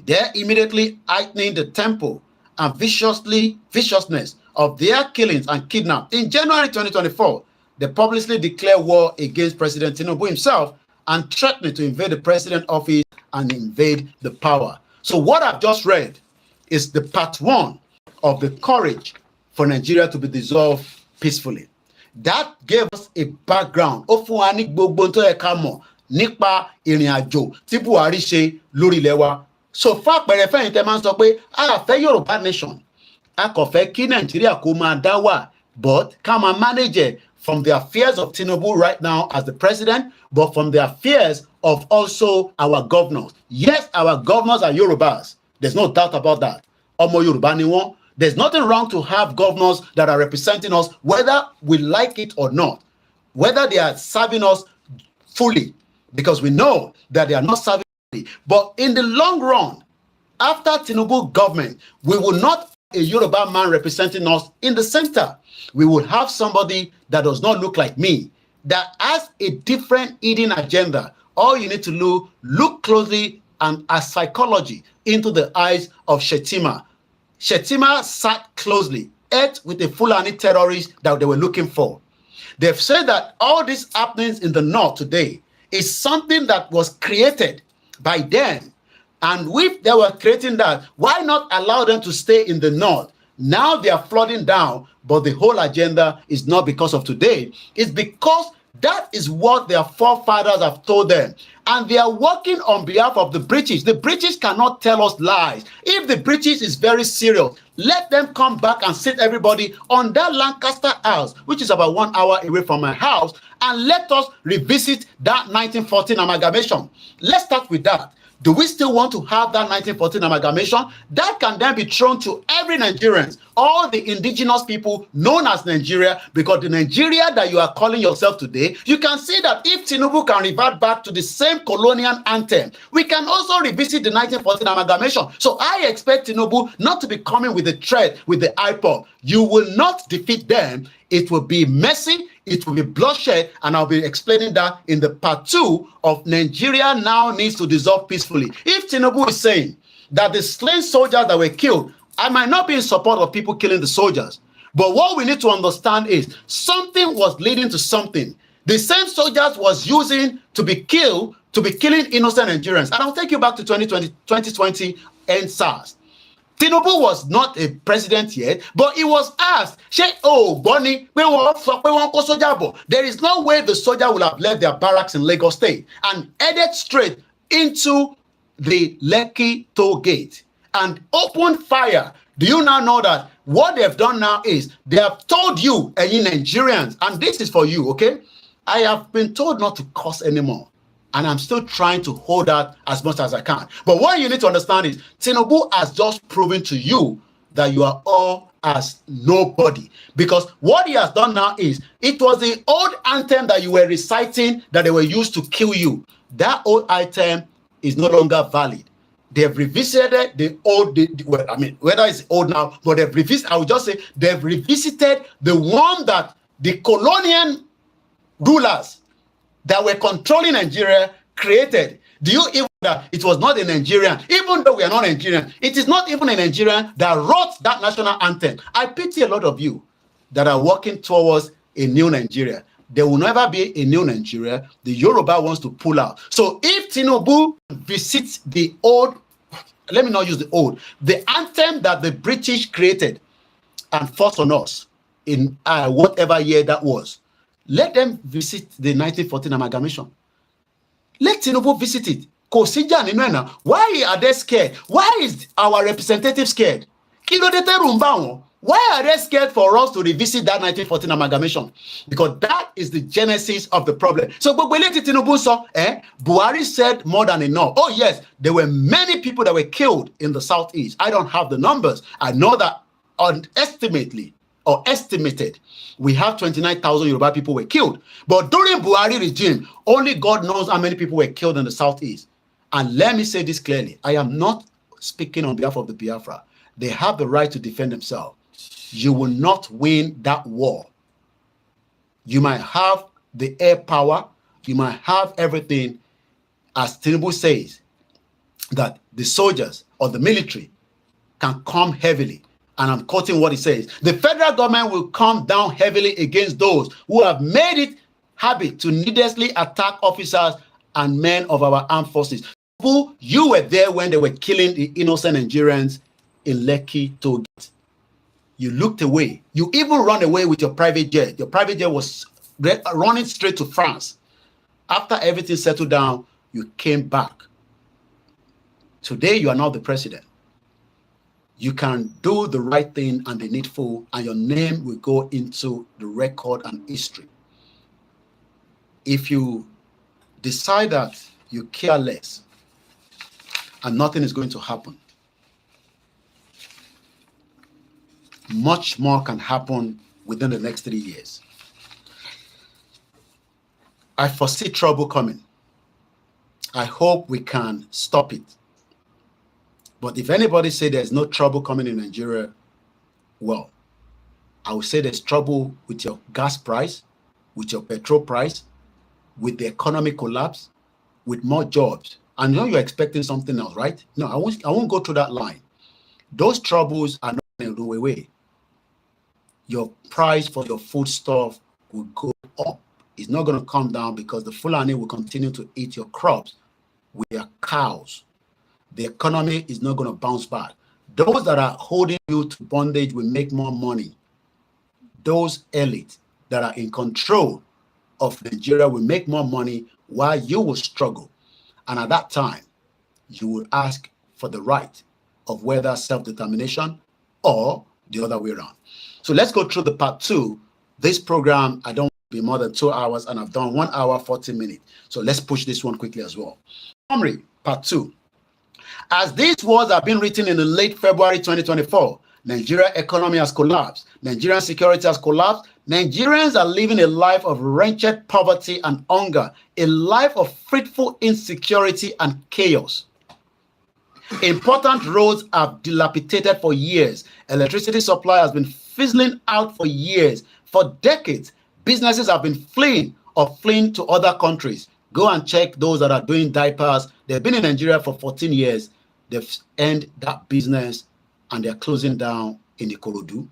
They immediately heightening the tempo and viciousness of their killings and kidnapping. In January 2024, they publicly declared war against President Tinubu himself and threatened to invade the president's office and invade the power. So what I've just read is the part one of the courage for Nigeria to be dissolved peacefully. That gave us a background. Ó fún wa ní gbogbo tó yẹ ká mọ̀ nípa ìrìn àjò tí Buhari ṣe lórí ilẹ̀ wa. So fún àpẹẹrẹ fẹ́yìn tẹ́ máa ń sọ pé a fẹ́ Yorùbá nation, a kò fẹ́ kí Nàìjíríà kó máa dá wà, but ká máa manage it from the affairs of Tinubu right now as the president, but from the affairs of also our governors. Yes, our governors are Yorubas. There's no doubt about that. Ọmọ Yorùbá ni wọ́n. There's nothing wrong to have governors that are representing us, whether we like it or not, whether they are serving us fully, because we know that they are not serving fully. But in the long run, after Tinubu government, we will not have a Yoruba man representing us in the center. We will have somebody that does not look like me, that has a different hidden agenda all you need to look closely and as psychology into the eyes of Shetima. Shetima sat closely, ate with the Fulani terrorists that they were looking for. They've said that all these happenings in the north today is something that was created by them. And if they were creating that, why not allow them to stay in the north? Now they are flooding down, but the whole agenda is not because of today. It's because that is what their forefathers have told them. And they are working on behalf of the British. The British cannot tell us lies. If the British is very serious, let them come back and sit everybody on that Lancaster House, which is about 1 hour away from my house, and let us revisit that 1914 amalgamation. Let's start with that. Do we still want to have that 1914 amalgamation? That can then be thrown to every Nigerian, all the indigenous people known as Nigeria, because the Nigeria that you are calling yourself today, you can see that if Tinubu can revert back to the same colonial anthem, we can also revisit the 1914 amalgamation. So I expect Tinubu not to be coming with a threat with the IPOB. You will not defeat them. It will be messy. It will be bloodshed, and I'll be explaining that in the part 2 of Nigeria now needs to dissolve peacefully. If Tinubu is saying that the slain soldiers that were killed, I might not be in support of people killing the soldiers, but what we need to understand is something was leading to something. The same soldiers was using to be killing innocent Nigerians. And I'll take you back to 2020 and SARS. Tinubu was not a president yet, but he was asked, Bonnie, there is no way the soldier will have left their barracks in Lagos State and headed straight into the Lekki toll gate and opened fire. Do you now know that what they've done now is they have told you, any Nigerians, and this is for you, okay? I have been told not to curse anymore. And I'm still trying to hold that as much as I can. But what you need to understand is Tinubu has just proven to you that you are all as nobody. Because what he has done now is, it was the old anthem that you were reciting that they were used to kill you. That old item is no longer valid. They have revisited the old, well, I mean, whether it's old now, but they've revisited, I would just say, they've revisited the one that the colonial rulers that were controlling Nigeria created. Do you even that it was not a Nigerian, even though we are not Nigerian, it is not even a Nigerian that wrote that national anthem. I pity a lot of you that are working towards a new Nigeria. There will never be a new Nigeria. The Yoruba wants to pull out. So if Tinubu visits the old, let me not use the old, the anthem that the British created and forced on us in whatever year that was, let them visit the 1914 amalgamation. Let Tinubu visit it. Why are they scared? Why is our representative scared? Why are they scared for us to revisit that 1914 amalgamation? Because that is the genesis of the problem. So, Buhari said more than enough. Oh, yes, there were many people that were killed in the Southeast. I don't have the numbers. I know that estimated, we have 29,000 Yoruba people were killed. But during Buhari regime, only God knows how many people were killed in the Southeast. And let me say this clearly. I am not speaking on behalf of the Biafra. They have the right to defend themselves. You will not win that war. You might have the air power. You might have everything, as Tinubu says, that the soldiers or the military can come heavily. And I'm quoting what he says. The federal government will come down heavily against those who have made it habit to needlessly attack officers and men of our armed forces. You were there when they were killing the innocent Nigerians in Lekki toll gate. You looked away. You even run away with your private jet. Your private jet was running straight to France. After everything settled down, you came back. Today, you are now the president. You can do the right thing and the needful, and your name will go into the record and history. If you decide that you care less and nothing is going to happen, much more can happen within the next 3 years. I foresee trouble coming. I hope we can stop it. But if anybody say there's no trouble coming in Nigeria, well, I would say there's trouble with your gas price, with your petrol price, with the economic collapse, with more jobs. And you're expecting something else, right? No, I won't go through that line. Those troubles are not going to go away. Your price for your foodstuff will go up. It's not going to come down because the Fulani will continue to eat your crops with their cows. The economy is not going to bounce back. Those that are holding you to bondage will make more money. Those elites that are in control of Nigeria will make more money while you will struggle. And at that time, you will ask for the right of whether self-determination or the other way around. So let's go through the part 2. This program, I don't want to be more than 2 hours, and I've done 1 hour, 40 minutes. So let's push this one quickly as well. Summary, part 2. As these words have been written in the late February 2024, Nigeria's economy has collapsed. Nigerian security has collapsed. Nigerians are living a life of wretched poverty and hunger, a life of fretful insecurity and chaos. Important roads have dilapidated for years. Electricity supply has been fizzling out for years. For decades, businesses have been fleeing to other countries. Go and check those that are doing diapers. They've been in Nigeria for 14 years. They've ended that business and they're closing down in Ikorodu.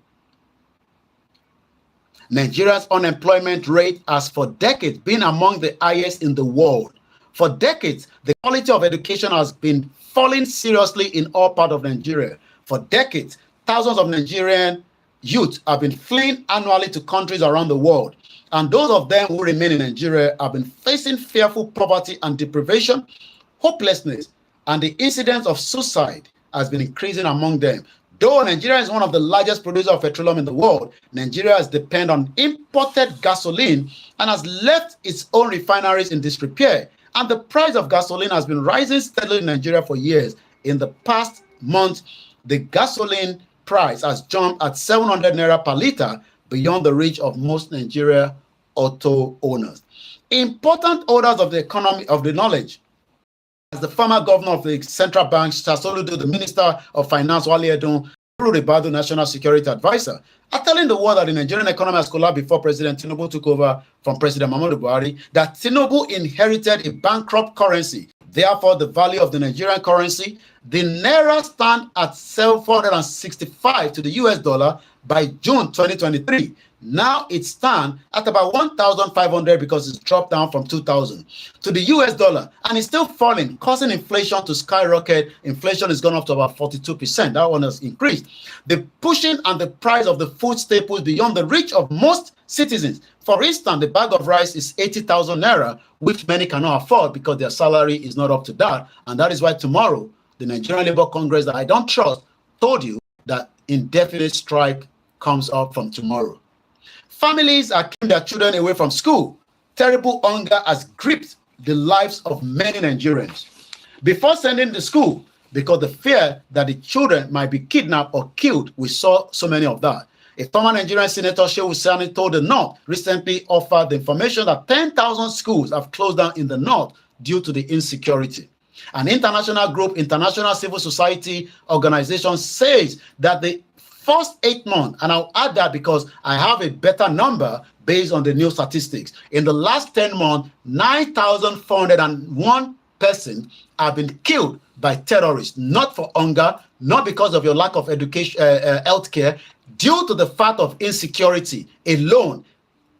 Nigeria's unemployment rate has for decades been among the highest in the world. For decades, the quality of education has been falling seriously in all parts of Nigeria. For decades, thousands of Nigerian youth have been fleeing annually to countries around the world. And those of them who remain in Nigeria have been facing fearful poverty and deprivation, hopelessness, and the incidence of suicide has been increasing among them. Though Nigeria is one of the largest producers of petroleum in the world, Nigeria has depended on imported gasoline and has left its own refineries in disrepair. And the price of gasoline has been rising steadily in Nigeria for years. In the past month, the gasoline price has jumped at 700 naira per liter, beyond the reach of most Nigeria auto owners. Important holders of the economy of the knowledge, as the former governor of the central bank, Soludo, the minister of finance, Wale Edun, Ribadu, national security advisor, are telling the world that the Nigerian economy has collapsed before President Tinubu took over from President Muhammadu Buhari, that Tinubu inherited a bankrupt currency. Therefore, the value of the Nigerian currency, the naira, stand at 765 to the US dollar by June 2023. Now it stands at about 1,500 because it's dropped down from 2,000 to the US dollar, and it's still falling, causing inflation to skyrocket. Inflation has gone up to about 42%. That one has increased. The pushing and the price of the food staples beyond the reach of most citizens. For instance, the bag of rice is 80,000 naira, which many cannot afford because their salary is not up to that. And that is why tomorrow, the Nigerian Labour Congress that I don't trust told you that indefinite strike comes up from tomorrow. Families are keeping their children away from school. Terrible hunger has gripped the lives of many Nigerians. Before sending to school, because the fear that the children might be kidnapped or killed, we saw so many of that. A former Nigerian senator, Shehu Sani, told the North recently offered the information that 10,000 schools have closed down in the North due to the insecurity. An international group, International Civil Society Organization, says that the first 8 months, and I'll add that because I have a better number based on the new statistics. In the last 10 months, 9,401 persons have been killed by terrorists, not for hunger, not because of your lack of education, healthcare, due to the fact of insecurity alone,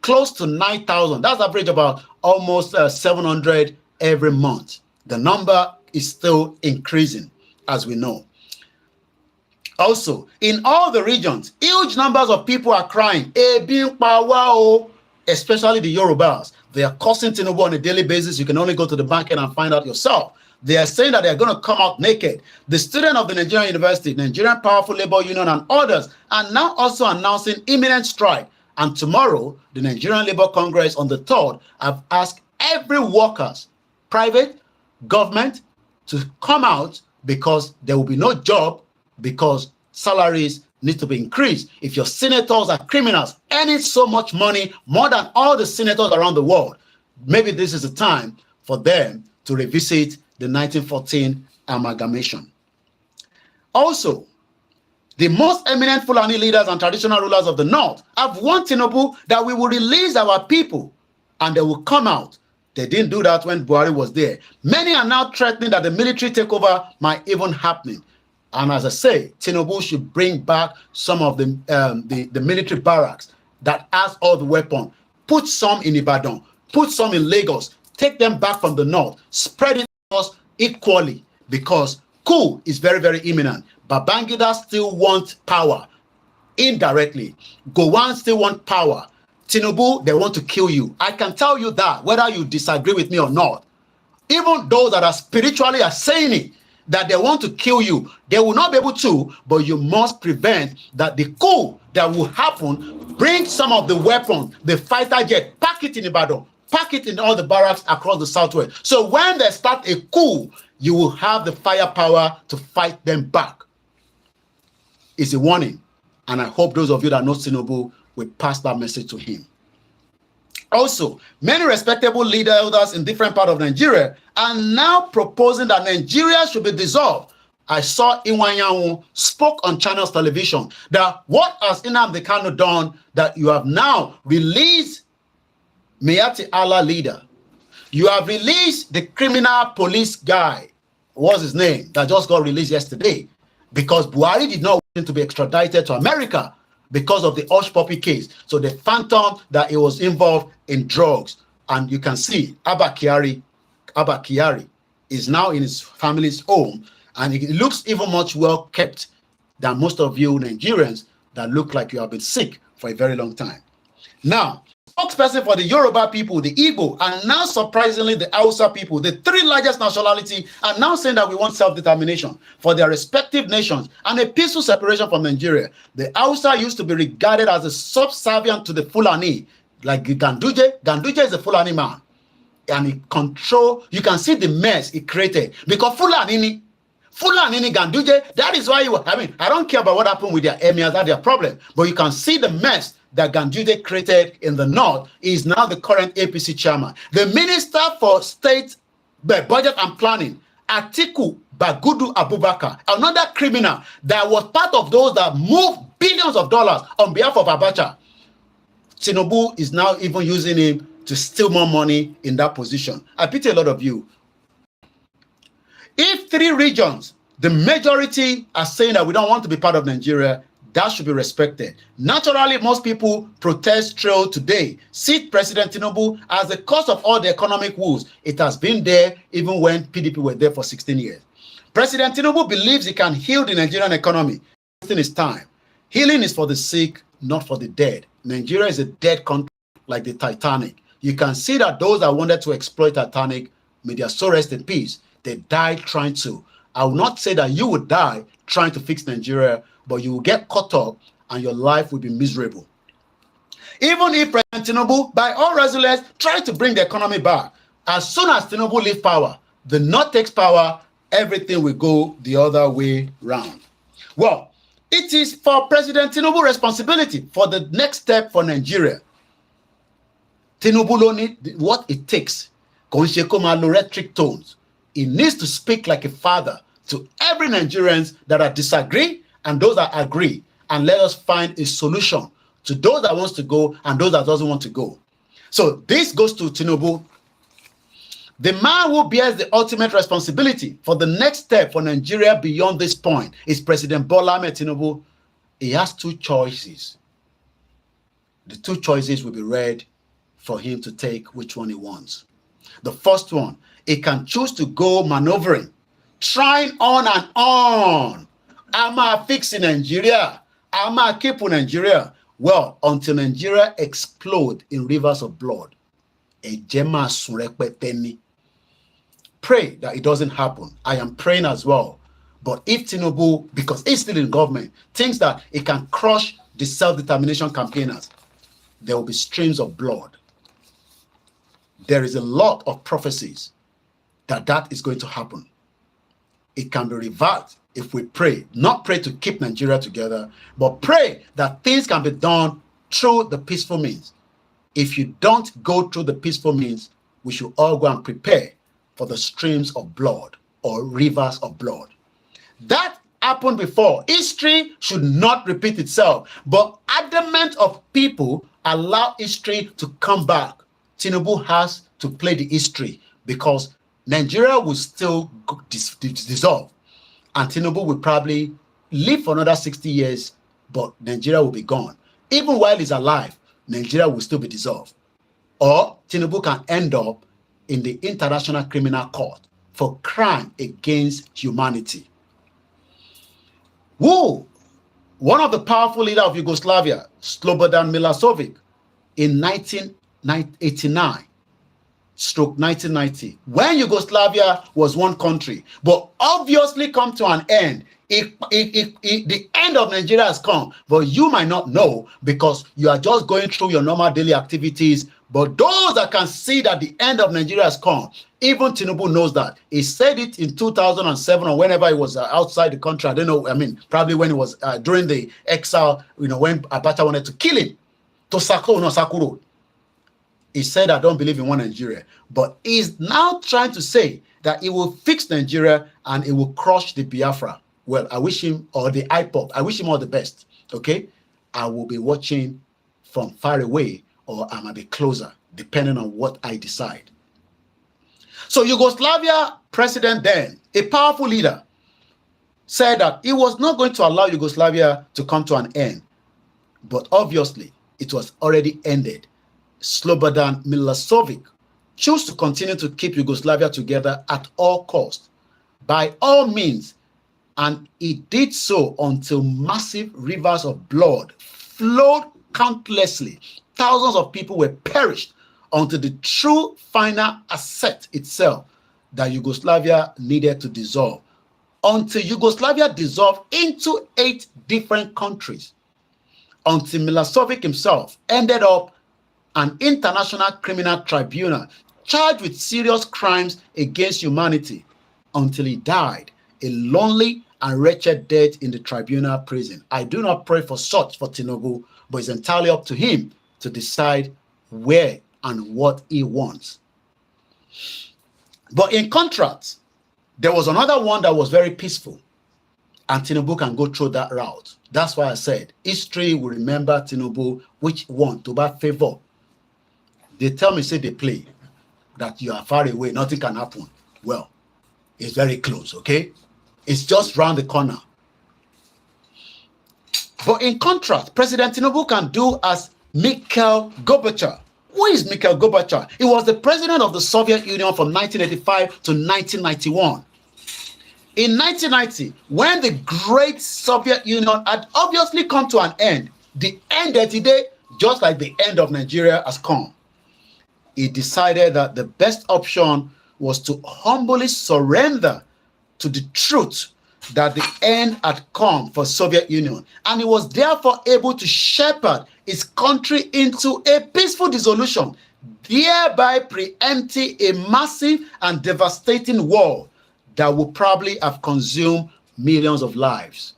close to 9,000. That's average about almost 700 every month. The number is still increasing, as we know. Also, in all the regions, huge numbers of people are crying, especially the Yorubas. They are cursing Tinubu on a daily basis. You can only go to the bank and find out yourself. They are saying that they are going to come out naked. The student of the Nigerian University, Nigerian Powerful Labor Union, and others are now also announcing imminent strike. And tomorrow, the Nigerian Labour Congress on the 3rd have asked every workers, private, government, to come out because there will be no job, because salaries need to be increased. If your senators are criminals, earning so much money, more than all the senators around the world, maybe this is the time for them to revisit the 1914 amalgamation. Also, the most eminent Fulani leaders and traditional rulers of the North have warned Tinubu that we will release our people and they will come out They didn't do that when Buhari was there. Many are now threatening that the military takeover might even happen. And as I say, Tinubu should bring back some of the military barracks that has all the weapons. Put some in Ibadan, put some in Lagos, take them back from the north, spread it across equally, because coup is very, very imminent. Babangida still wants power indirectly. Gowon still want power. Tinubu, they want to kill you. I can tell you that, whether you disagree with me or not. Even those that are spiritually are saying it, that they want to kill you. They will not be able to, but you must prevent that the coup that will happen. Bring some of the weapons, the fighter jet, pack it in Ibadan, pack it in all the barracks across the southwest. So when they start a coup, you will have the firepower to fight them back. It's a warning. And I hope those of you that know Tinubu will pass that message to him. Also, many respectable leaders in different parts of Nigeria are now proposing that Nigeria should be dissolved. I saw Iwanyanwu spoke on Channels Television that what has Nnamdi Kanu done, that you have now released Miyetti Allah leader. You have released the criminal police guy, what's his name, that just got released yesterday, because Buhari did not want him to be extradited to America because of the Hush Puppy case. So the phantom that he was involved in drugs. And you can see Abba Kyari is now in his family's home, and it looks even much well kept than most of you Nigerians that look like you have been sick for a very long time. Now, spokesperson for the Yoruba people, the Igbo, and now surprisingly the Hausa people, the three largest nationalities, are now saying that we want self-determination for their respective nations and a peaceful separation from Nigeria. The Hausa used to be regarded as a subservient to the Fulani, like Ganduje. Ganduje is a Fulani man, and he control. You can see the mess he created because Fulani Ganduje. That is why I don't care about what happened with their emirs, that's their problem. But you can see the mess that Ganduje created in the north. Is now the current APC chairman. The Minister for State Budget and Planning, Atiku Bagudu Abubakar, another criminal that was part of those that moved billions of dollars on behalf of Abacha. Tinubu is now even using him to steal more money in that position. I pity a lot of you. If three regions, the majority are saying that we don't want to be part of Nigeria, that should be respected. Naturally, most people protest trail today. See President Tinubu as the cause of all the economic woes. It has been there even when PDP were there for 16 years. President Tinubu believes he can heal the Nigerian economy. Everything is time. Healing is for the sick, not for the dead. Nigeria is a dead country like the Titanic. You can see that those that wanted to exploit Titanic, may their soul rest in peace. They died trying to. I will not say that you would die trying to fix Nigeria, but you will get caught up and your life will be miserable. Even if President Tinubu, by all resolutions, tries to bring the economy back, as soon as Tinubu leaves power, the North takes power, everything will go the other way round. Well, it is for President Tinubu's responsibility for the next step for Nigeria. Tinubu don't need what it takes. Rhetoric tones. He needs to speak like a father to every Nigerians that are disagree and those that agree, and let us find a solution to those that wants to go and those that doesn't want to go. So this goes to Tinubu. The man who bears the ultimate responsibility for the next step for Nigeria beyond this point is President Bola Ahmed Tinubu. He has two choices. The two choices will be read for him to take which one he wants. The first one, he can choose to go maneuvering, trying on and on. I'm fixing Nigeria. I'm keeping Nigeria. Well, until Nigeria explode in rivers of blood. Pray that it doesn't happen. I am praying as well. But if Tinubu, because he's still in government, thinks that it can crush the self-determination campaigners, there will be streams of blood. There is a lot of prophecies that that is going to happen. It can be reversed if we pray, not pray to keep Nigeria together, but pray that things can be done through the peaceful means. If you don't go through the peaceful means, we should all go and prepare for the streams of blood or rivers of blood. That happened before. History should not repeat itself, but adamant of people allow history to come back Tinubu has to play the history because Nigeria will still dissolve and Tinubu will probably live for another 60 years, but Nigeria will be gone. Even while he's alive, Nigeria will still be dissolved. Or Tinubu can end up in the International Criminal Court for crime against humanity. Who? One of the powerful leaders of Yugoslavia, Slobodan Milosevic, in 1989/1990, when Yugoslavia was one country, but obviously come to an end. The end of Nigeria has come, but you might not know because you are just going through your normal daily activities. But those that can see that the end of Nigeria has come, even Tinubu knows that. He said it in 2007 or whenever he was outside the country. I don't know. I mean, probably when it was during the exile, when Abacha wanted to kill him, to Sakuro. He said, I don't believe in one Nigeria. But he's now trying to say that he will fix Nigeria and it will crush the Biafra. Well, I wish him, or the IPOP, I wish him all the best. Okay? I will be watching from far away or I might be closer, depending on what I decide. So Yugoslavia president then, a powerful leader, said that he was not going to allow Yugoslavia to come to an end. But obviously, it was already ended. Slobodan Milosevic chose to continue to keep Yugoslavia together at all costs, by all means, and he did so until massive rivers of blood flowed countlessly. Thousands of people were perished until the true final asset itself that Yugoslavia needed to dissolve. Until Yugoslavia dissolved into 8 different countries. Until Milosevic himself ended up an international criminal tribunal charged with serious crimes against humanity until he died a lonely and wretched death in the tribunal prison. I do not pray for such for Tinubu, but it's entirely up to him to decide where and what he wants. But in contrast, there was another one that was very peaceful, and Tinubu can go through that route. That's why I said history will remember Tinubu, which one to buy favor. They tell me, say they play, that you are far away, nothing can happen. Well, it's very close, okay? It's just round the corner. But in contrast, President Tinubu can do as Mikhail Gorbachev. Who is Mikhail Gorbachev? He was the president of the Soviet Union from 1985 to 1991. In 1990, when the great Soviet Union had obviously come to an end, the end of today, just like the end of Nigeria has come, he decided that the best option was to humbly surrender to the truth that the end had come for Soviet Union. And he was therefore able to shepherd his country into a peaceful dissolution, thereby preempting a massive and devastating war that would probably have consumed millions of lives.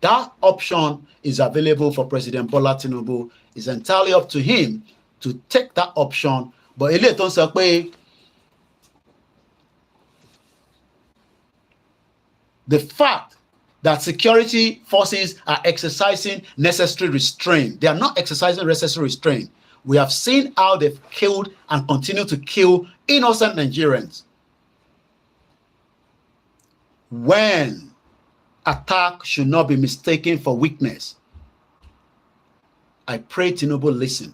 That option is available for President Bola Tinubu. It's entirely up to him to take that option. But the fact that security forces are exercising necessary restraint, they are not exercising necessary restraint. We have seen how they've killed and continue to kill innocent Nigerians. When attack should not be mistaken for weakness, I pray Tinubu listen.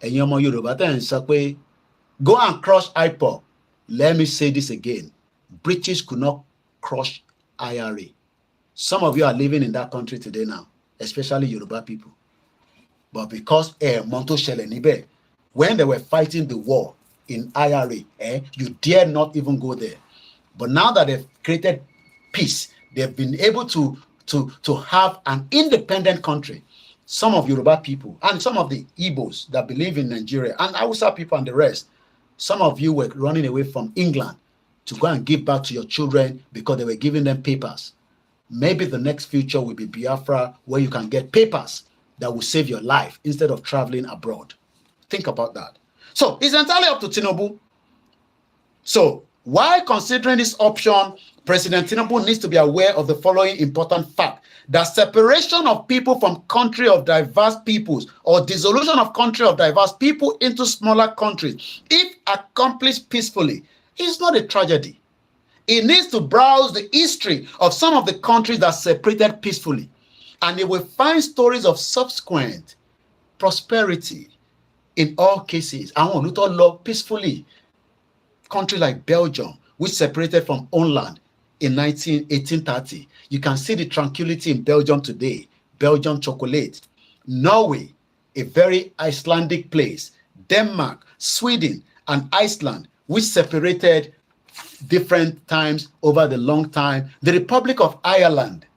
Go and crush IPOP. Let me say this again. British could not crush IRA. Some of you are living in that country today now, especially Yoruba people. But because when they were fighting the war in IRA, you dare not even go there. But now that they've created peace, they've been able to have an independent country. Some of Yoruba people and some of the Igbos that believe in Nigeria and Hausa people and the rest, some of you were running away from England to go and give back to your children because they were giving them papers. Maybe the next future will be Biafra, where you can get papers that will save your life instead of traveling abroad. Think about that. So it's entirely up to Tinubu. So While considering this option, President Tinubu needs to be aware of the following important fact: that separation of people from country of diverse peoples or dissolution of country of diverse people into smaller countries, if accomplished peacefully, is not a tragedy. It needs to browse the history of some of the countries that separated peacefully, and it will find stories of subsequent prosperity in all cases. I want to love peacefully. Country like Belgium, which separated from Holland in 1830. You can see the tranquility in Belgium today. Belgium chocolate. Norway, a very Icelandic place. Denmark, Sweden, and Iceland, which separated different times over the long time. The Republic of Ireland,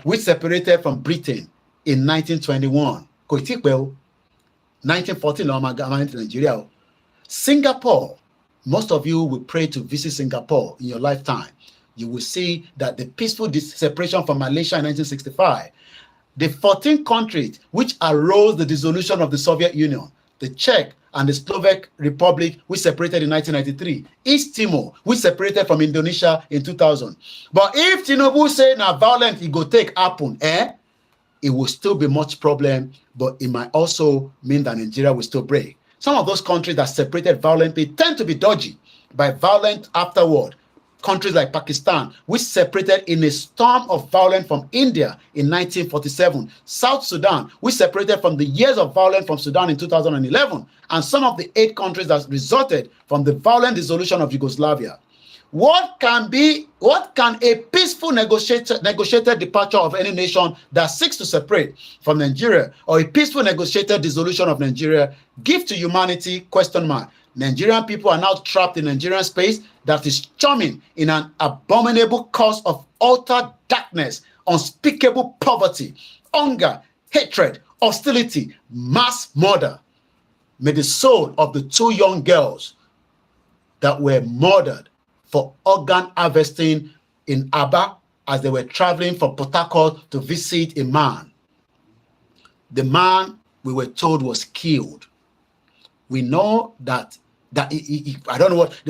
which separated from Britain in 1921. 1914, Nigeria. Singapore, most of you will pray to visit Singapore in your lifetime. You will see that the peaceful separation from Malaysia in 1965, the 14 countries which arose the dissolution of the Soviet Union, the Czech and the Slovak Republic, which separated in 1993, East Timor, which separated from Indonesia in 2000. But if Tinubu say now violent, it go take happen, it will still be much problem, but it might also mean that Nigeria will still break. Some of those countries that separated violently tend to be dodgy by violent afterward. Countries like Pakistan, which separated in a storm of violence from India in 1947. South Sudan, which separated from the years of violence from Sudan in 2011. And some of the 8 countries that resulted from the violent dissolution of Yugoslavia. What can a peaceful negotiated departure of any nation that seeks to separate from Nigeria, or a peaceful negotiated dissolution of Nigeria, give to humanity? ? Nigerian people are now trapped in Nigerian space that is churning in an abominable cause of utter darkness, unspeakable poverty, hunger, hatred, hostility, mass murder. May the soul of the 2 young girls that were murdered for organ harvesting in Aba as they were traveling from Port Harcourt to visit a man. The man, we were told, was killed. We know that I don't know what,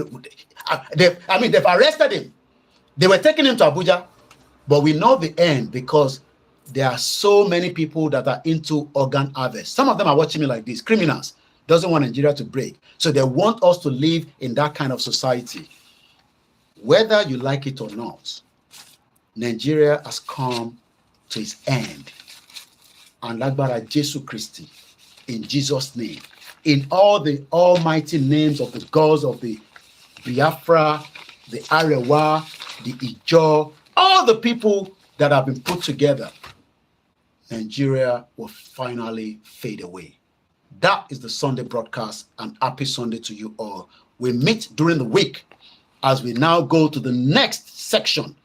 they've arrested him. They were taking him to Abuja, but we know the end because there are so many people that are into organ harvest. Some of them are watching me like this, criminals, doesn't want Nigeria to break. So they want us to live in that kind of society. Whether you like it or not, Nigeria has come to its end. And Lagbara Jesu Christi, in Jesus' name, in all the almighty names of the gods of the Biafra, the Arewa, the Ijo, all the people that have been put together, Nigeria will finally fade away. That is the Sunday broadcast, and happy Sunday to you all. We meet during the week as we now go to the next section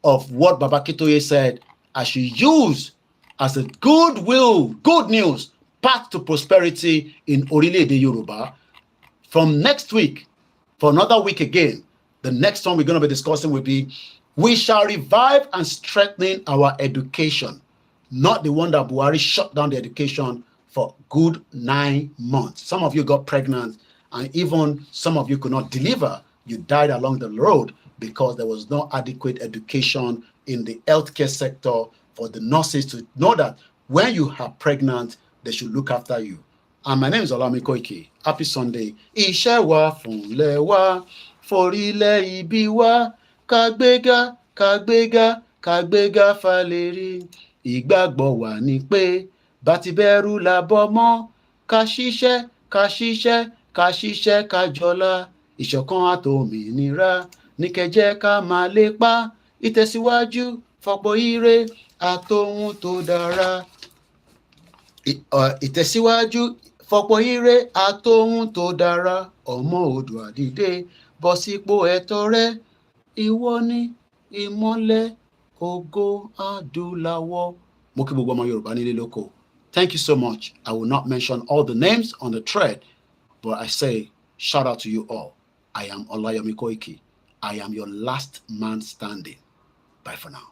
of what Baba Kitoye said I should use as a good news, path to prosperity in Orile-Ede Yoruba. From next week, for another week again, the next one we're going to be discussing will be, we shall revive and strengthen our education. Not the one that Buhari shut down the education for good 9 months. Some of you got pregnant, and even some of you could not deliver. You died along the road because there was no adequate education in the healthcare sector for the nurses to know that when you are pregnant, they should look after you. And my name is OLAYOMI KOIKI. Happy Sunday. Iṣẹ́ wa fúnlẹ̀ wa, forílẹ̀ ibi wa, kàgbéga, kàgbéga, kàgbéga fàlérí. Ìgbàgbọ́ wa ni pé bá ti bẹ̀rù làbọ̀ mọ́, ká ṣiṣẹ́, ká ṣiṣẹ́, ká ṣiṣẹ́, ká jọlá. Ìṣọ̀kan àtòmìnira ní kẹ́ ká máa lépa. Ìtẹ̀síwájú fọ̀pọ̀ ire àtohun tó dára. Ìtẹ̀síwájú fọ̀pọ̀ ire àtohun tó dára. Ọmọ Oòduà dìde bọ́ sípò ẹ̀tọ́ rẹ. Ìwọ ni ìmọ́lẹ̀ ògo adúláwọ̀. Mo kí gbogbo ọmọ Yorùbá nílé lóko. Thank you so much. I will not mention all the names on the thread, but I say shout out to you all. I am OLAYOMI KOIKI. I am your last man standing. Bye for now.